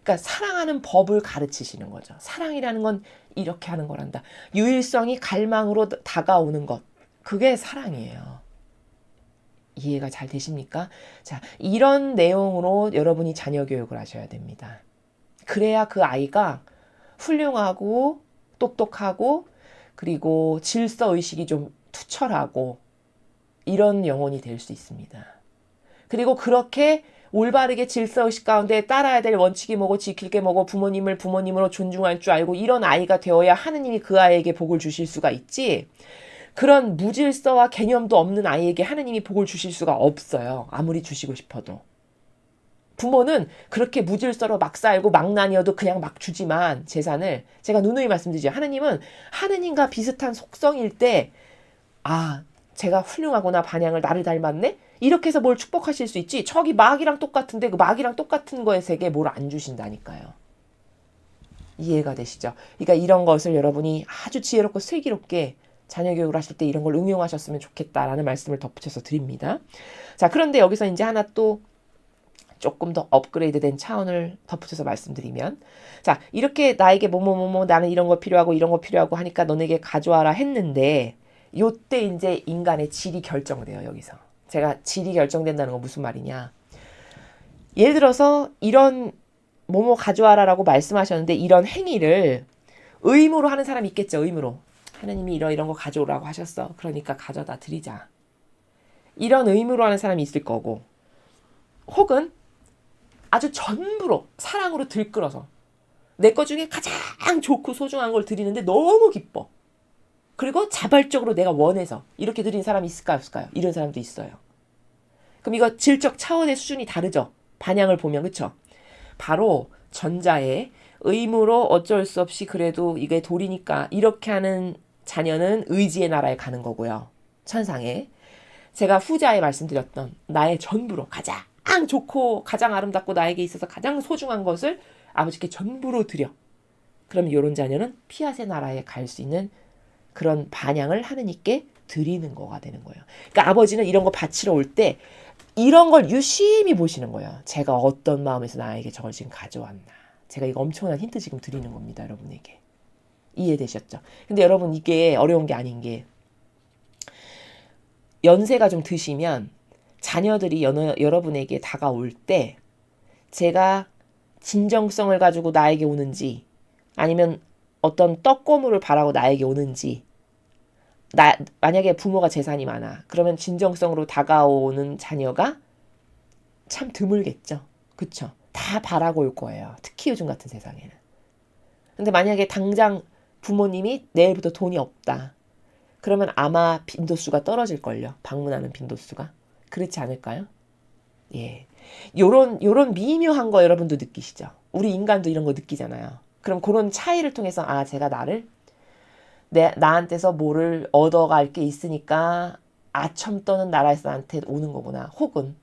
그러니까 사랑하는 법을 가르치시는 거죠. 사랑이라는 건 이렇게 하는 거란다. 유일성이 갈망으로 다가오는 것. 그게 사랑이에요. 이해가 잘 되십니까? 자, 이런 내용으로 여러분이 자녀 교육을 하셔야 됩니다. 그래야 그 아이가 훌륭하고 똑똑하고 그리고 질서의식이 좀 투철하고 이런 영혼이 될 수 있습니다. 그리고 그렇게 올바르게 질서의식 가운데 따라야 될 원칙이 뭐고 지킬 게 뭐고 부모님을 부모님으로 존중할 줄 알고 이런 아이가 되어야 하느님이 그 아이에게 복을 주실 수가 있지, 그런 무질서와 개념도 없는 아이에게 하느님이 복을 주실 수가 없어요. 아무리 주시고 싶어도. 부모는 그렇게 무질서로 막 살고 막 나뉘어도 그냥 막 주지만 재산을, 제가 누누이 말씀드리죠. 하느님은 하느님과 비슷한 속성일 때 제가 훌륭하구나, 반향을 나를 닮았네? 이렇게 해서 뭘 축복하실 수 있지, 저기 마귀랑 똑같은데 그 마귀랑 똑같은 거에 세계 뭘 안 주신다니까요. 이해가 되시죠? 그러니까 이런 것을 여러분이 아주 지혜롭고 슬기롭게 자녀 교육을 하실 때 이런 걸 응용하셨으면 좋겠다라는 말씀을 덧붙여서 드립니다. 자, 그런데 여기서 이제 하나 또 조금 더 업그레이드된 차원을 덧붙여서 말씀드리면, 자, 이렇게 나에게 뭐뭐뭐뭐 나는 이런 거 필요하고 이런 거 필요하고 하니까 너네게 가져와라 했는데, 요때 이제 인간의 질이 결정돼요. 여기서 제가 질이 결정된다는 건 무슨 말이냐, 예를 들어서 이런 뭐뭐 가져와라라고 말씀하셨는데 이런 행위를 의무로 하는 사람이 있겠죠. 의무로 하나님이 이런 거 가져오라고 하셨어, 그러니까 가져다 드리자, 이런 의무로 하는 사람이 있을 거고, 혹은 아주 전부로 사랑으로 들끓어서 내 것 중에 가장 좋고 소중한 걸 드리는데 너무 기뻐, 그리고 자발적으로 내가 원해서 이렇게 드리는 사람이 있을까요, 없을까요? 이런 사람도 있어요. 그럼 이거 질적 차원의 수준이 다르죠. 반향을 보면. 그쵸? 바로 전자의 의무로 어쩔 수 없이 그래도 이게 도리니까 이렇게 하는 자녀는 의지의 나라에 가는 거고요. 천상에. 제가 후자에 말씀드렸던 나의 전부로 가장 좋고 가장 아름답고 나에게 있어서 가장 소중한 것을 아버지께 전부로 드려. 그러면 이런 자녀는 피앗의 나라에 갈 수 있는 그런 반향을 하느님께 드리는 거가 되는 거예요. 그러니까 아버지는 이런 거 바치러 올 때 이런 걸 유심히 보시는 거예요. 제가 어떤 마음에서 나에게 저걸 지금 가져왔나. 제가 이거 엄청난 힌트 지금 드리는 겁니다. 여러분에게. 이해되셨죠? 근데 여러분 이게 어려운 게 아닌 게, 연세가 좀 드시면 자녀들이 여러분에게 다가올 때 제가 진정성을 가지고 나에게 오는지 아니면 어떤 떡고물을 바라고 나에게 오는지, 만약에 부모가 재산이 많아 그러면 진정성으로 다가오는 자녀가 참 드물겠죠. 그쵸? 다 바라고 올 거예요. 특히 요즘 같은 세상에는. 근데 만약에 당장 부모님이 내일부터 돈이 없다 그러면 아마 빈도수가 떨어질걸요. 방문하는 빈도수가. 그렇지 않을까요? 예. 요런 미묘한 거 여러분도 느끼시죠? 우리 인간도 이런 거 느끼잖아요. 그럼 그런 차이를 통해서 제가 나한테서 뭐를 얻어갈 게 있으니까 아첨 떠는 나라에서 나한테 오는 거구나. 혹은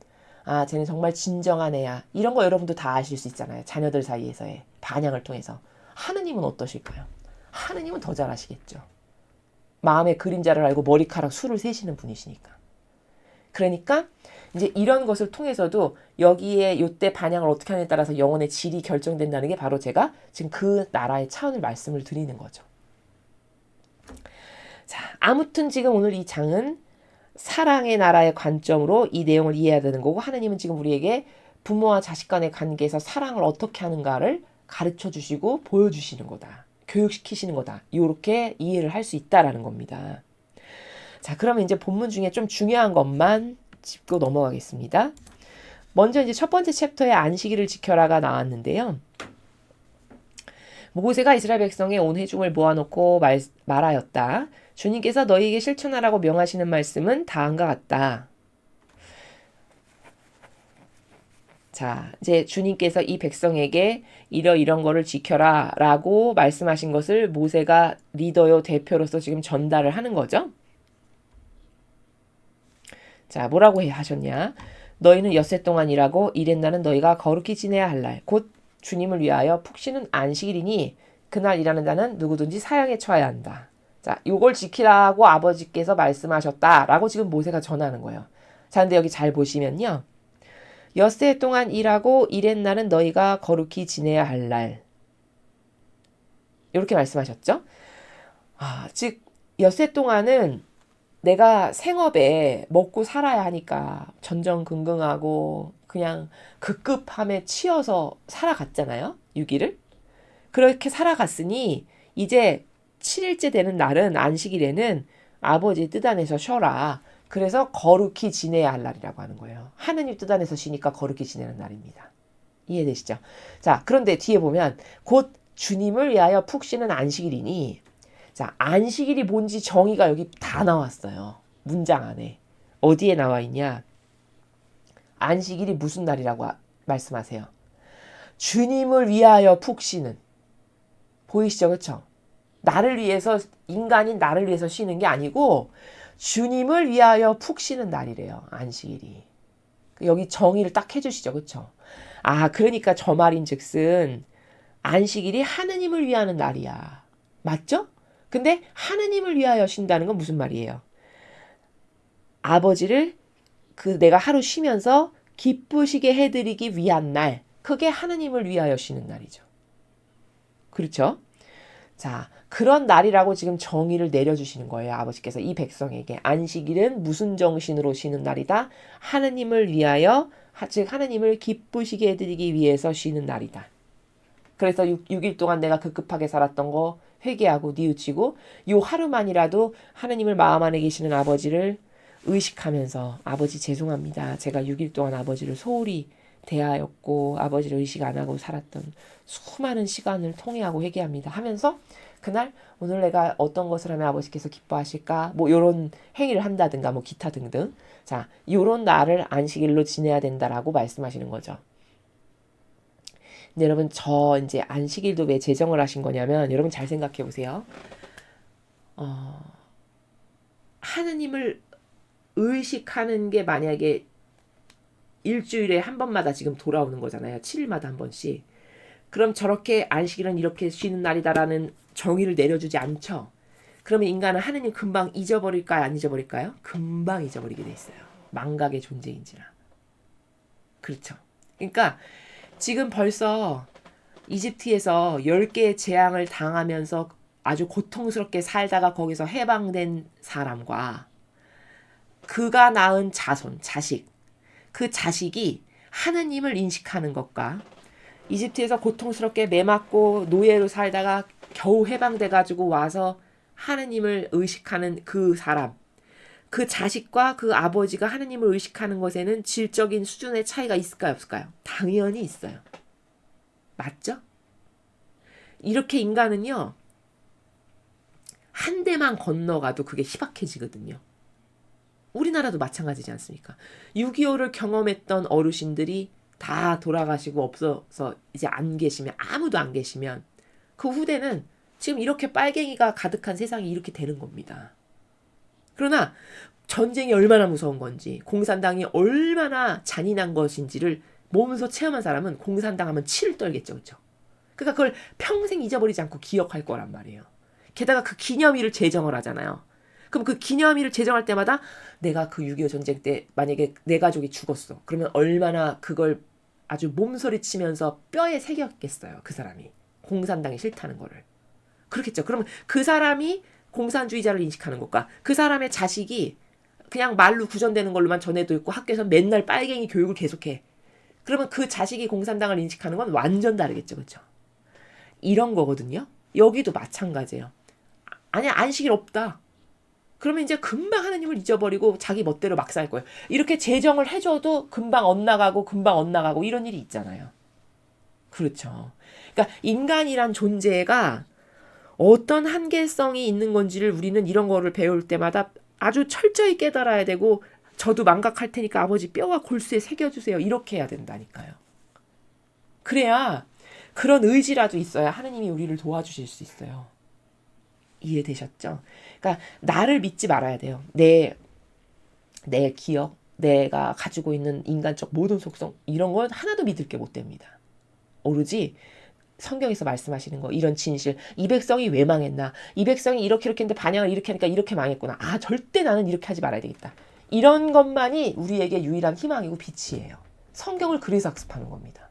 쟤는 정말 진정한 애야. 이런 거 여러분도 다 아실 수 있잖아요. 자녀들 사이에서의 반향을 통해서. 하느님은 어떠실까요? 하느님은 더 잘 아시겠죠. 마음의 그림자를 알고 머리카락 수를 세시는 분이시니까. 그러니까 이제 이런 것을 통해서도 여기에 요때 반향을 어떻게 하느냐에 따라서 영혼의 질이 결정된다는 게 바로 제가 지금 그 나라의 차원을 말씀을 드리는 거죠. 자, 아무튼 지금 오늘 이 장은 사랑의 나라의 관점으로 이 내용을 이해해야 되는 거고, 하느님은 지금 우리에게 부모와 자식 간의 관계에서 사랑을 어떻게 하는가를 가르쳐 주시고 보여주시는 거다. 교육시키시는 거다. 이렇게 이해를 할 수 있다라는 겁니다. 자, 그러면 이제 본문 중에 좀 중요한 것만 짚고 넘어가겠습니다. 먼저 이제 첫 번째 챕터에 안식일을 지켜라가 나왔는데요. 모세가 이스라엘 백성의 온 회중을 모아놓고 말하였다. 주님께서 너희에게 실천하라고 명하시는 말씀은 다음과 같다. 자, 이제 주님께서 이 백성에게 이런 거를 지켜라 라고 말씀하신 것을 모세가 리더요 대표로서 지금 전달을 하는 거죠. 자, 뭐라고 하셨냐? 너희는 엿새 동안 일하고 이랜날은 너희가 거룩히 지내야 할 날, 곧 주님을 위하여 푹 쉬는 안식일이니 그날 일하는 자는 누구든지 사형에 처해야 한다. 자, 요걸 지키라고 아버지께서 말씀하셨다라고 지금 모세가 전하는 거예요. 자, 근데 여기 잘 보시면요. 엿새 동안 일하고 이랜날은 너희가 거룩히 지내야 할 날. 이렇게 말씀하셨죠. 즉 엿새 동안은 내가 생업에 먹고 살아야 하니까 전전긍긍하고 그냥 급급함에 치여서 살아갔잖아요. 6일을. 그렇게 살아갔으니 이제 7일째 되는 날은 안식일에는 아버지 뜻 안에서 쉬어라. 그래서 거룩히 지내야 할 날이라고 하는 거예요. 하느님 뜻 안에서 쉬니까 거룩히 지내는 날입니다. 이해되시죠? 자, 그런데 뒤에 보면 곧 주님을 위하여 푹 쉬는 안식일이니 자, 안식일이 뭔지 정의가 여기 다 나왔어요. 문장 안에. 어디에 나와 있냐? 안식일이 무슨 날이라고 말씀하세요? 주님을 위하여 푹 쉬는. 보이시죠? 그렇죠? 나를 위해서 인간인 나를 위해서 쉬는 게 아니고 주님을 위하여 푹 쉬는 날이래요. 안식일이. 여기 정의를 딱 해주시죠. 그렇죠? 그러니까 저 말인즉슨 안식일이 하느님을 위하는 날이야. 맞죠? 근데 하느님을 위하여 쉰다는 건 무슨 말이에요? 아버지를 내가 하루 쉬면서 기쁘시게 해드리기 위한 날. 그게 하느님을 위하여 쉬는 날이죠. 그렇죠? 자, 그런 날이라고 지금 정의를 내려주시는 거예요. 아버지께서 이 백성에게. 안식일은 무슨 정신으로 쉬는 날이다? 하느님을 위하여, 즉 하느님을 기쁘시게 해드리기 위해서 쉬는 날이다. 그래서 6일 동안 내가 급급하게 살았던 거 회개하고 뉘우치고 요 하루만이라도 하느님을 마음 안에 계시는 아버지를 의식하면서 아버지 죄송합니다. 제가 6일 동안 아버지를 소홀히 대하였고 아버지를 의식 안 하고 살았던 수많은 시간을 통회하고 회개합니다 하면서 그날 오늘 내가 어떤 것을 하면 아버지께서 기뻐하실까 뭐 요런 행위를 한다든가 뭐 기타 등등 자 요런 날을 안식일로 지내야 된다라고 말씀하시는 거죠. 근데 여러분 저 이제 안식일도 왜 제정을 하신 거냐면 여러분 잘 생각해 보세요. 하느님을 의식하는 게 만약에 일주일에 한 번마다 지금 돌아오는 거잖아요. 7일마다 한 번씩. 그럼 저렇게 안식일은 이렇게 쉬는 날이다라는 정의를 내려주지 않죠. 그러면 인간은 하느님 금방 잊어버릴까요? 안 잊어버릴까요? 금방 잊어버리게 돼 있어요. 망각의 존재인지라. 그렇죠. 그러니까 지금 벌써 이집트에서 10개의 재앙을 당하면서 아주 고통스럽게 살다가 거기서 해방된 사람과 그가 낳은 자손, 자식, 그 자식이 하느님을 인식하는 것과 이집트에서 고통스럽게 매맞고 노예로 살다가 겨우 해방돼가지고 와서 하느님을 의식하는 그 사람, 그 자식과 그 아버지가 하느님을 의식하는 것에는 질적인 수준의 차이가 있을까요? 없을까요? 당연히 있어요. 맞죠? 이렇게 인간은요. 한 대만 건너가도 그게 희박해지거든요. 우리나라도 마찬가지지 않습니까? 6.25를 경험했던 어르신들이 다 돌아가시고 없어서 이제 안 계시면 아무도 안 계시면 그 후대는 지금 이렇게 빨갱이가 가득한 세상이 이렇게 되는 겁니다. 그러나 전쟁이 얼마나 무서운 건지 공산당이 얼마나 잔인한 것인지를 몸소 체험한 사람은 공산당 하면 치를 떨겠죠. 그렇죠? 그러니까 그걸 평생 잊어버리지 않고 기억할 거란 말이에요. 게다가 그 기념일을 제정을 하잖아요. 그럼 그 기념일을 제정할 때마다 내가 그 6.25 전쟁 때 만약에 내 가족이 죽었어. 그러면 얼마나 그걸 아주 몸소리치면서 뼈에 새겼겠어요. 그 사람이. 공산당이 싫다는 거를. 그렇겠죠. 그러면 그 사람이 공산주의자를 인식하는 것과 그 사람의 자식이 그냥 말로 구전되는 걸로만 전해도 있고 학교에서 맨날 빨갱이 교육을 계속해. 그러면 그 자식이 공산당을 인식하는 건 완전 다르겠죠. 그렇죠? 이런 거거든요. 여기도 마찬가지예요. 아니 안식일 없다. 그러면 이제 금방 하나님을 잊어버리고 자기 멋대로 막 살 거예요. 이렇게 제정을 해줘도 금방 엇나가고 이런 일이 있잖아요. 그렇죠. 그러니까 인간이란 존재가 어떤 한계성이 있는 건지를 우리는 이런 거를 배울 때마다 아주 철저히 깨달아야 되고, 저도 망각할 테니까 아버지 뼈와 골수에 새겨주세요. 이렇게 해야 된다니까요. 그래야 그런 의지라도 있어야 하느님이 우리를 도와주실 수 있어요. 이해되셨죠? 그러니까 나를 믿지 말아야 돼요. 내 기억, 내가 가지고 있는 인간적 모든 속성, 이런 건 하나도 믿을 게 못 됩니다. 오로지 성경에서 말씀하시는 거, 이런 진실, 이 백성이 왜 망했나, 이 백성이 이렇게 했는데 반향을 이렇게 하니까 이렇게 망했구나, 아 절대 나는 이렇게 하지 말아야 되겠다, 이런 것만이 우리에게 유일한 희망이고 빛이에요. 성경을 그래서 학습하는 겁니다.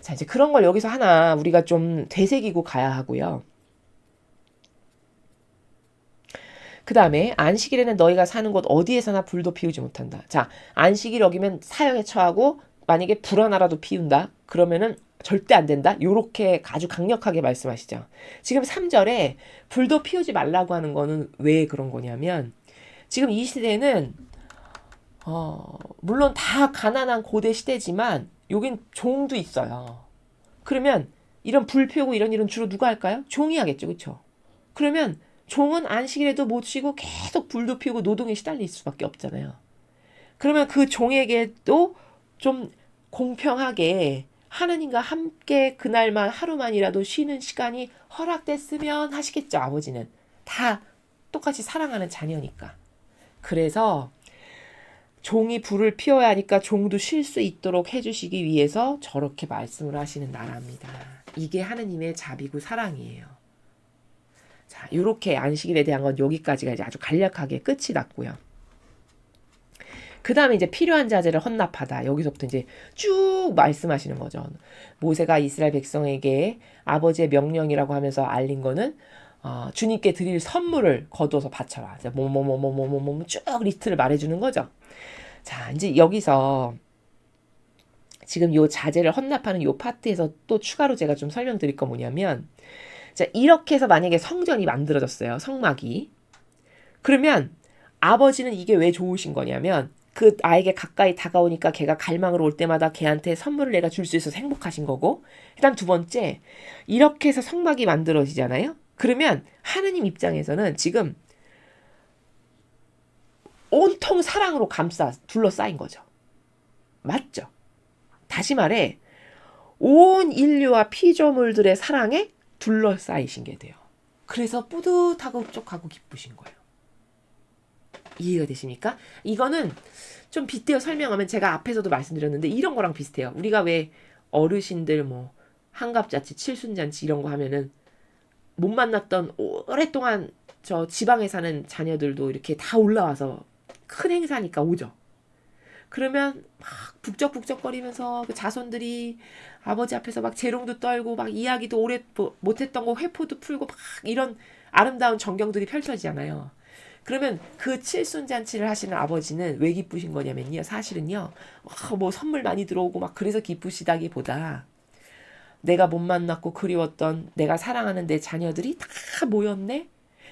자, 이제 그런 걸 여기서 하나 우리가 좀 되새기고 가야 하고요. 그 다음에 안식일에는 너희가 사는 곳 어디에서나 불도 피우지 못한다. 자, 안식일 어기면 사형에 처하고, 만약에 불 하나라도 피운다 그러면은 절대 안 된다. 요렇게 아주 강력하게 말씀하시죠. 지금 3절에 불도 피우지 말라고 하는 거는 왜 그런 거냐면, 지금 이 시대는 물론 다 가난한 고대 시대지만 여긴 종도 있어요. 그러면 이런 불 피우고 이런 일은 주로 누가 할까요? 종이 하겠죠. 그렇죠? 그러면 종은 안식일에도 못 쉬고 계속 불도 피우고 노동에 시달릴 수밖에 없잖아요. 그러면 그 종에게도 좀 공평하게 하느님과 함께 그날만 하루만이라도 쉬는 시간이 허락됐으면 하시겠죠. 아버지는 다 똑같이 사랑하는 자녀니까. 그래서 종이 불을 피워야 하니까 종도 쉴 수 있도록 해주시기 위해서 저렇게 말씀을 하시는 나라입니다. 이게 하느님의 자비고 사랑이에요. 자, 이렇게 안식일에 대한 건 여기까지가 이제 아주 간략하게 끝이 났고요. 그 다음에 이제 필요한 자재를 헌납하다. 여기서부터 이제 쭉 말씀하시는 거죠. 모세가 이스라엘 백성에게 아버지의 명령이라고 하면서 알린 거는 주님께 드릴 선물을 거두어서 바쳐라. 쭉 리스트를 말해주는 거죠. 자, 이제 여기서 지금 요 자재를 헌납하는 요 파트에서 또 추가로 제가 좀 설명드릴 거 뭐냐면, 자, 이렇게 해서 만약에 성전이 만들어졌어요. 성막이. 그러면 아버지는 이게 왜 좋으신 거냐면, 그 아이에게 가까이 다가오니까 걔가 갈망으로 올 때마다 걔한테 선물을 내가 줄 수 있어서 행복하신 거고, 일단 두 번째, 이렇게 해서 성막이 만들어지잖아요. 그러면 하느님 입장에서는 지금 온통 사랑으로 둘러싸인 거죠. 맞죠? 다시 말해, 온 인류와 피조물들의 사랑에 둘러싸이신 게 돼요. 그래서 뿌듯하고 흡족하고 기쁘신 거예요. 이해가 되십니까? 이거는 좀 빗대어 설명하면, 제가 앞에서도 말씀드렸는데 이런 거랑 비슷해요. 우리가 왜 어르신들 뭐 한갑잔치, 칠순잔치 이런 거 하면은 못 만났던 오랫동안 저 지방에 사는 자녀들도 이렇게 다 올라와서 큰 행사니까 오죠. 그러면 막 북적북적거리면서 그 자손들이 아버지 앞에서 막 재롱도 떨고 막 이야기도 오래 못했던 거 회포도 풀고 막 이런 아름다운 전경들이 펼쳐지잖아요. 그러면 그 칠순잔치를 하시는 아버지는 왜 기쁘신 거냐면요, 사실은요, 뭐 선물 많이 들어오고 막 그래서 기쁘시다기보다, 내가 못 만났고 그리웠던 내가 사랑하는 내 자녀들이 다 모였네.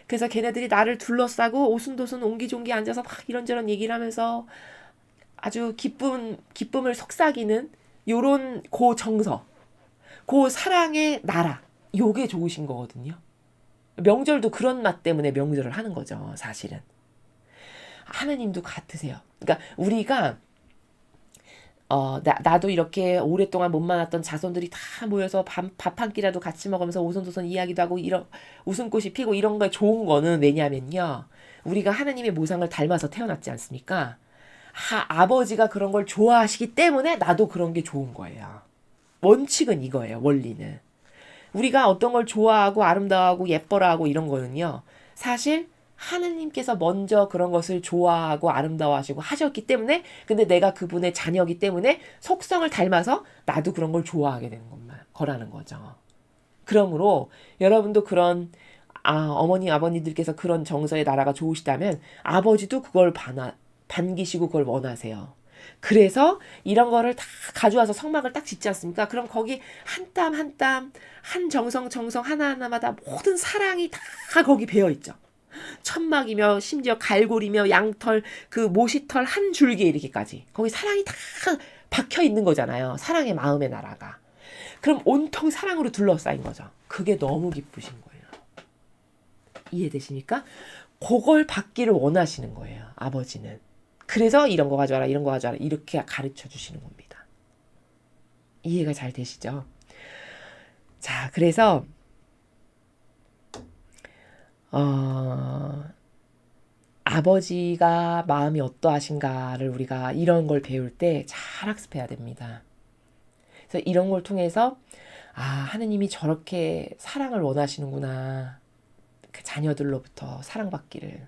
그래서 걔네들이 나를 둘러싸고 오순도순 옹기종기 앉아서 막 이런저런 얘기를 하면서 아주 기쁨을 속삭이는 요런 고 정서, 고 사랑의 나라, 요게 좋으신 거거든요. 명절도 그런 맛 때문에 명절을 하는 거죠, 사실은. 하느님도 같으세요. 그러니까 우리가 나도 이렇게 오랫동안 못 만났던 자손들이 다 모여서 밥 한 끼라도 같이 먹으면서 오손도손 이야기도 하고 이런 웃음꽃이 피고 이런 거 좋은 거는 왜냐면요, 우리가 하느님의 모상을 닮아서 태어났지 않습니까? 아버지가 그런 걸 좋아하시기 때문에 나도 그런 게 좋은 거예요. 원칙은 이거예요, 원리는. 우리가 어떤 걸 좋아하고 아름다워하고 예뻐라하고 이런 거는요, 사실 하느님께서 먼저 그런 것을 좋아하고 아름다워하시고 하셨기 때문에, 근데 내가 그분의 자녀이기 때문에 속성을 닮아서 나도 그런 걸 좋아하게 되는 거라는 거죠. 그러므로 여러분도 그런 어머니 아버님들께서 그런 정서의 나라가 좋으시다면 아버지도 그걸 반기시고 그걸 원하세요. 그래서 이런 거를 다 가져와서 성막을 딱 짓지 않습니까? 그럼 거기 한 땀 한 땀, 한 정성 하나하나마다 모든 사랑이 다 거기 배어 있죠. 천막이며 심지어 갈고리며 양털 그 모시털 한 줄기에 이렇게까지 거기 사랑이 다 박혀 있는 거잖아요. 사랑의 마음의 나라가. 그럼 온통 사랑으로 둘러싸인 거죠. 그게 너무 기쁘신 거예요. 이해되십니까? 그걸 받기를 원하시는 거예요. 아버지는. 그래서 이런 거 가져와라 이런 거 가져와라 이렇게 가르쳐 주시는 겁니다. 이해가 잘 되시죠? 자, 그래서 아버지가 마음이 어떠하신가를 우리가 이런 걸 배울 때 잘 학습해야 됩니다. 그래서 이런 걸 통해서 하느님이 저렇게 사랑을 원하시는구나. 그 자녀들로부터 사랑받기를.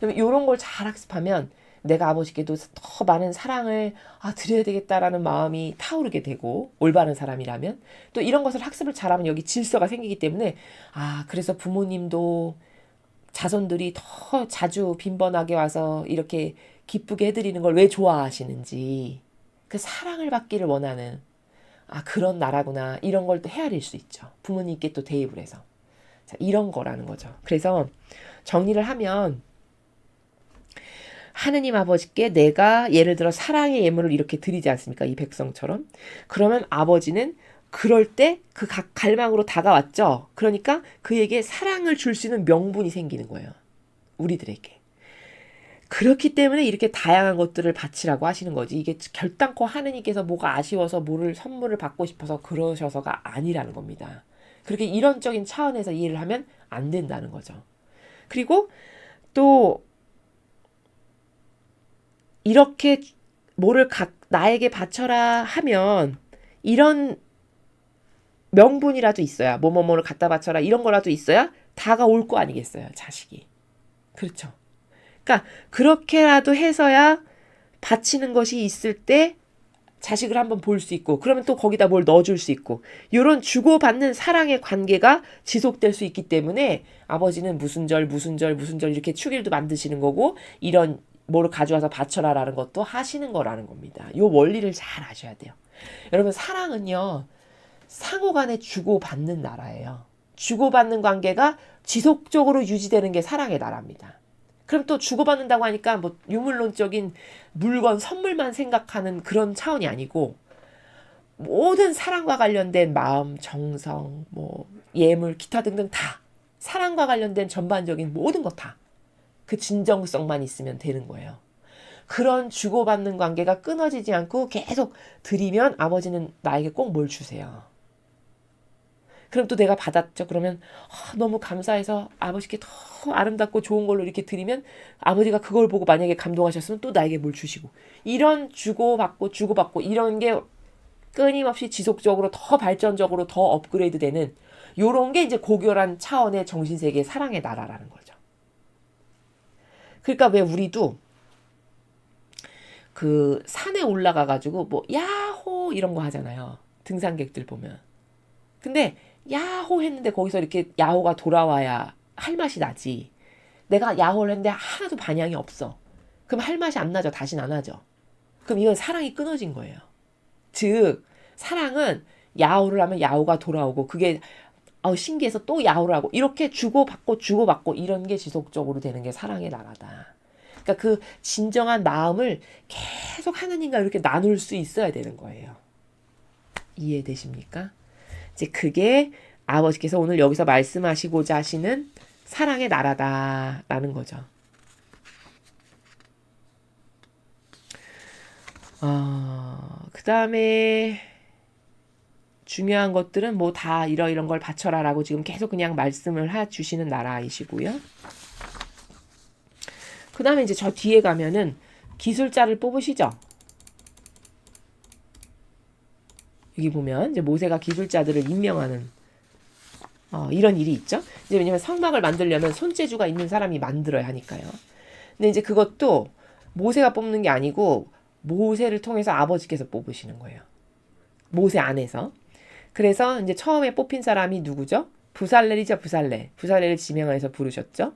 이런 걸 잘 학습하면 내가 아버지께도 더 많은 사랑을 드려야 되겠다라는 마음이 타오르게 되고 올바른 사람이라면 또 이런 것을 학습을 잘하면 여기 질서가 생기기 때문에 그래서 부모님도 자손들이 더 자주 빈번하게 와서 이렇게 기쁘게 해드리는 걸 왜 좋아하시는지 그 사랑을 받기를 원하는 그런 나라구나 이런 걸 또 헤아릴 수 있죠. 부모님께 또 대입을 해서. 자, 이런 거라는 거죠. 그래서 정리를 하면 하느님 아버지께 내가 예를 들어 사랑의 예물을 이렇게 드리지 않습니까? 이 백성처럼. 그러면 아버지는 그럴 때 그 갈망으로 다가왔죠. 그러니까 그에게 사랑을 줄 수 있는 명분이 생기는 거예요. 우리들에게. 그렇기 때문에 이렇게 다양한 것들을 바치라고 하시는 거지. 이게 결단코 하느님께서 뭐가 아쉬워서 뭐를 선물을 받고 싶어서 그러셔서가 아니라는 겁니다. 그렇게 이론적인 차원에서 이해를 하면 안 된다는 거죠. 그리고 또 이렇게 뭐를 나에게 바쳐라 하면 이런 명분이라도 있어야 뭐뭐뭐를 갖다 바쳐라 이런 거라도 있어야 다가올 거 아니겠어요. 자식이. 그렇죠. 그러니까 그렇게라도 해서야 바치는 것이 있을 때 자식을 한번 볼 수 있고 그러면 또 거기다 뭘 넣어줄 수 있고 이런 주고받는 사랑의 관계가 지속될 수 있기 때문에 아버지는 무슨 절 이렇게 축일도 만드시는 거고 이런 뭐를 가져와서 바쳐라라는 것도 하시는 거라는 겁니다. 이 원리를 잘 아셔야 돼요. 여러분 사랑은요. 상호간에 주고받는 나라예요. 주고받는 관계가 지속적으로 유지되는 게 사랑의 나라입니다. 그럼 또 주고받는다고 하니까 뭐 유물론적인 물건, 선물만 생각하는 그런 차원이 아니고 모든 사랑과 관련된 마음, 정성, 뭐 예물, 기타 등등 다 사랑과 관련된 전반적인 모든 것 다 그 진정성만 있으면 되는 거예요. 그런 주고받는 관계가 끊어지지 않고 계속 드리면 아버지는 나에게 꼭 뭘 주세요. 그럼 또 내가 받았죠. 그러면 너무 감사해서 아버지께 더 아름답고 좋은 걸로 이렇게 드리면 아버지가 그걸 보고 만약에 감동하셨으면 또 나에게 뭘 주시고 이런 주고받고 이런 게 끊임없이 지속적으로 더 발전적으로 더 업그레이드 되는 요런 게 이제 고결한 차원의 정신세계의 사랑의 나라라는 거죠. 그러니까 왜 우리도 그 산에 올라가가지고 뭐 야호 이런 거 하잖아요. 등산객들 보면. 근데 야호 했는데 거기서 이렇게 야호가 돌아와야 할 맛이 나지. 내가 야호를 했는데 하나도 반향이 없어. 그럼 할 맛이 안 나죠. 다시는 안 하죠. 그럼 이건 사랑이 끊어진 거예요. 즉 사랑은 야호를 하면 야호가 돌아오고 그게 신기해서 또 야호를 하고 이렇게 주고받고 이런 게 지속적으로 되는 게 사랑의 나라다. 그러니까 그 진정한 마음을 계속 하느님과 이렇게 나눌 수 있어야 되는 거예요. 이해되십니까? 이제 그게 아버지께서 오늘 여기서 말씀하시고자 하시는 사랑의 나라다라는 거죠. 그 다음에 중요한 것들은 뭐 다 이런 걸 바쳐라라고 지금 계속 그냥 말씀을 해주시는 나라이시고요. 그 다음에 이제 저 뒤에 가면은 기술자를 뽑으시죠. 여기 보면 이제 모세가 기술자들을 임명하는 이런 일이 있죠. 이제 왜냐면 성막을 만들려면 손재주가 있는 사람이 만들어야 하니까요. 근데 이제 그것도 모세가 뽑는 게 아니고 모세를 통해서 아버지께서 뽑으시는 거예요. 모세 안에서. 그래서 이제 처음에 뽑힌 사람이 누구죠? 부살렐이죠, 부살렐. 부살렐을 지명해서 부르셨죠.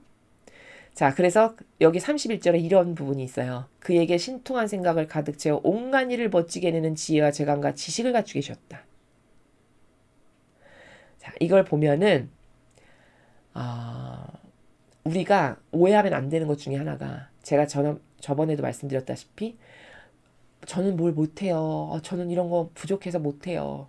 자, 그래서 여기 31절에 이런 부분이 있어요. 그에게 신통한 생각을 가득 채워 온갖 일을 멋지게 내는 지혜와 재간과 지식을 갖추게 하셨다. 자, 이걸 보면은 우리가 오해하면 안 되는 것 중에 하나가 제가 저번에도 말씀드렸다시피 저는 뭘 못해요. 저는 이런 거 부족해서 못해요.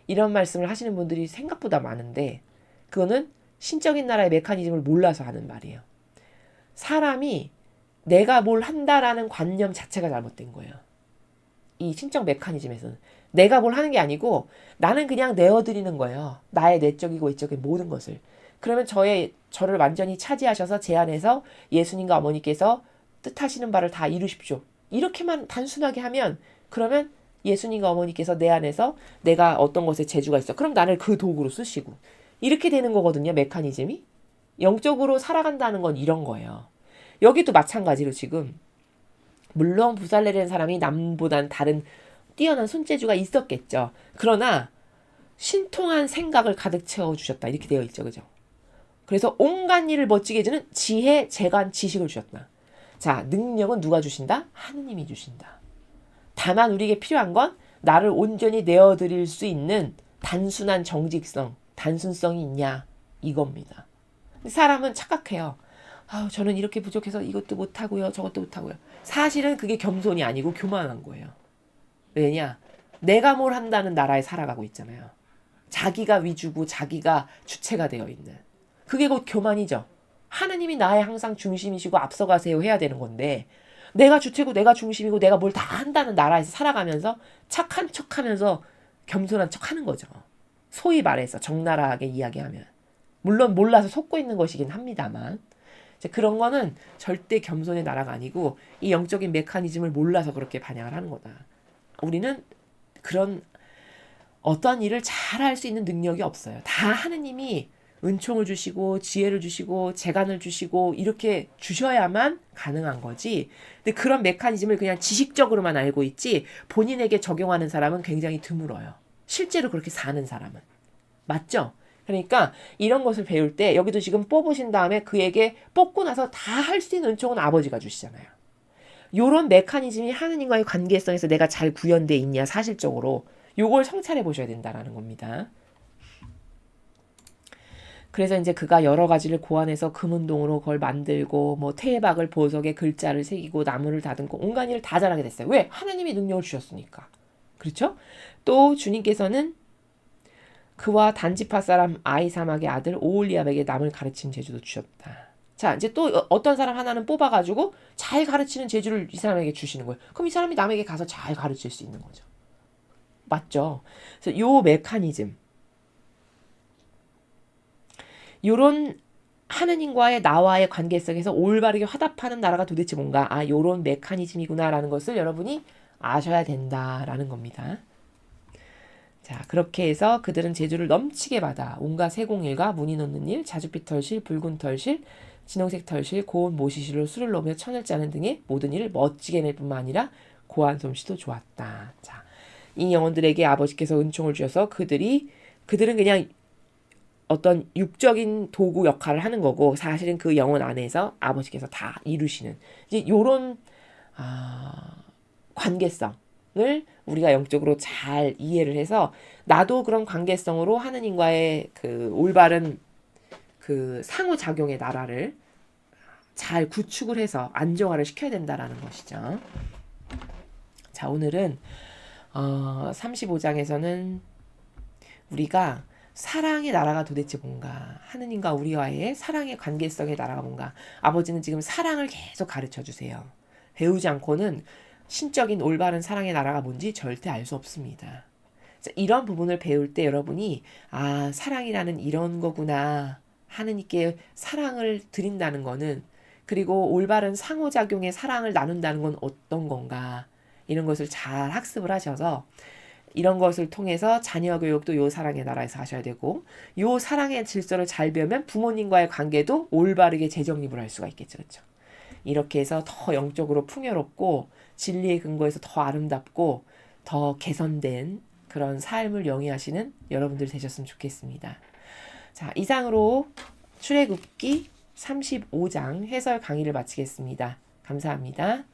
이런 말씀을 하시는 분들이 생각보다 많은데 그거는 신적인 나라의 메커니즘을 몰라서 하는 말이에요. 사람이 내가 뭘 한다라는 관념 자체가 잘못된 거예요. 이 신적 메커니즘에서는 내가 뭘 하는 게 아니고 나는 그냥 내어드리는 거예요. 나의 내적이고 외적인 모든 것을. 그러면 저를 완전히 차지하셔서 제 안에서 예수님과 어머니께서 뜻하시는 바를 다 이루십시오. 이렇게만 단순하게 하면 그러면 예수님과 어머니께서 내 안에서 내가 어떤 것에 재주가 있어. 그럼 나를 그 도구로 쓰시고. 이렇게 되는 거거든요. 메커니즘이. 영적으로 살아간다는 건 이런 거예요. 여기도 마찬가지로 지금 물론 부살레라는 사람이 남보단 다른 뛰어난 손재주가 있었겠죠. 그러나 신통한 생각을 가득 채워주셨다. 이렇게 되어 있죠. 그죠? 그래서 온갖 일을 멋지게 해주는 지혜, 재간, 지식을 주셨다. 자, 능력은 누가 주신다? 하느님이 주신다. 다만 우리에게 필요한 건 나를 온전히 내어드릴 수 있는 단순한 정직성, 단순성이 있냐 이겁니다. 사람은 착각해요. 저는 이렇게 부족해서 이것도 못하고요. 저것도 못하고요. 사실은 그게 겸손이 아니고 교만한 거예요. 왜냐? 내가 뭘 한다는 나라에 살아가고 있잖아요. 자기가 위주고 자기가 주체가 되어 있는. 그게 곧 교만이죠. 하느님이 나의 항상 중심이시고 앞서가세요 해야 되는 건데 내가 주체고 내가 중심이고 내가 뭘 다 한다는 나라에서 살아가면서 착한 척하면서 겸손한 척하는 거죠. 소위 말해서 적나라하게 이야기하면. 물론 몰라서 속고 있는 것이긴 합니다만 그런 거는 절대 겸손의 나라가 아니고 이 영적인 메커니즘을 몰라서 그렇게 반영을 하는 거다. 우리는 그런 어떤 일을 잘 할 수 있는 능력이 없어요. 다 하느님이 은총을 주시고 지혜를 주시고 재간을 주시고 이렇게 주셔야만 가능한 거지. 근데 그런 메커니즘을 그냥 지식적으로만 알고 있지 본인에게 적용하는 사람은 굉장히 드물어요. 실제로 그렇게 사는 사람은. 맞죠? 그러니까 이런 것을 배울 때 여기도 지금 뽑으신 다음에 그에게 뽑고 나서 다 할 수 있는 은총은 아버지가 주시잖아요. 요런 메커니즘이 하느님과의 관계성에서 내가 잘 구현돼 있냐 사실적으로 요걸 성찰해 보셔야 된다라는 겁니다. 그래서 이제 그가 여러 가지를 고안해서 금운동으로 그걸 만들고 뭐 태박을 보석에 글자를 새기고 나무를 다듬고 온갖 일을 다 잘하게 됐어요. 왜? 하느님이 능력을 주셨으니까. 그렇죠? 또 주님께서는 그와 단지파 사람 아히사막의 아들 오홀리압에게 남을 가르치는 재주도 주셨다. 자, 이제 또 어떤 사람 하나는 뽑아가지고 잘 가르치는 재주를 이 사람에게 주시는 거예요. 그럼 이 사람이 남에게 가서 잘 가르칠 수 있는 거죠. 맞죠? 그래서 요 메커니즘, 요런 하느님과의 나와의 관계성에서 올바르게 화답하는 나라가 도대체 뭔가 요런 메커니즘이구나라는 것을 여러분이 아셔야 된다라는 겁니다. 자, 그렇게 해서 그들은 재주를 넘치게 받아 온갖 세공일과 무늬 놓는 일, 자줏빛 털실, 붉은 털실, 진홍색 털실, 고운 모시실로 술을 넣으며 천을 짜는 등의 모든 일을 멋지게 낼 뿐만 아니라 고한 솜씨도 좋았다. 자, 이 영혼들에게 아버지께서 은총을 주셔서 그들은 그냥 어떤 육적인 도구 역할을 하는 거고 사실은 그 영혼 안에서 아버지께서 다 이루시는 이제 요런 관계성을 우리가 영적으로 잘 이해를 해서 나도 그런 관계성으로 하느님과의 그 올바른 그 상호작용의 나라를 잘 구축을 해서 안정화를 시켜야 된다라는 것이죠. 자, 오늘은 35장에서는 우리가 사랑의 나라가 도대체 뭔가 하느님과 우리와의 사랑의 관계성의 나라가 뭔가 아버지는 지금 사랑을 계속 가르쳐 주세요. 배우지 않고는 신적인 올바른 사랑의 나라가 뭔지 절대 알 수 없습니다. 이런 부분을 배울 때 여러분이 사랑이라는 이런 거구나. 하느님께 사랑을 드린다는 거는 그리고 올바른 상호작용의 사랑을 나눈다는 건 어떤 건가 이런 것을 잘 학습을 하셔서 이런 것을 통해서 자녀 교육도 요 사랑의 나라에서 하셔야 되고 요 사랑의 질서를 잘 배우면 부모님과의 관계도 올바르게 재정립을 할 수가 있겠죠. 그렇죠? 이렇게 해서 더 영적으로 풍요롭고 진리의 근거에서 더 아름답고 더 개선된 그런 삶을 영위하시는 여러분들 되셨으면 좋겠습니다. 자, 이상으로 출애굽기 35장 해설 강의를 마치겠습니다. 감사합니다.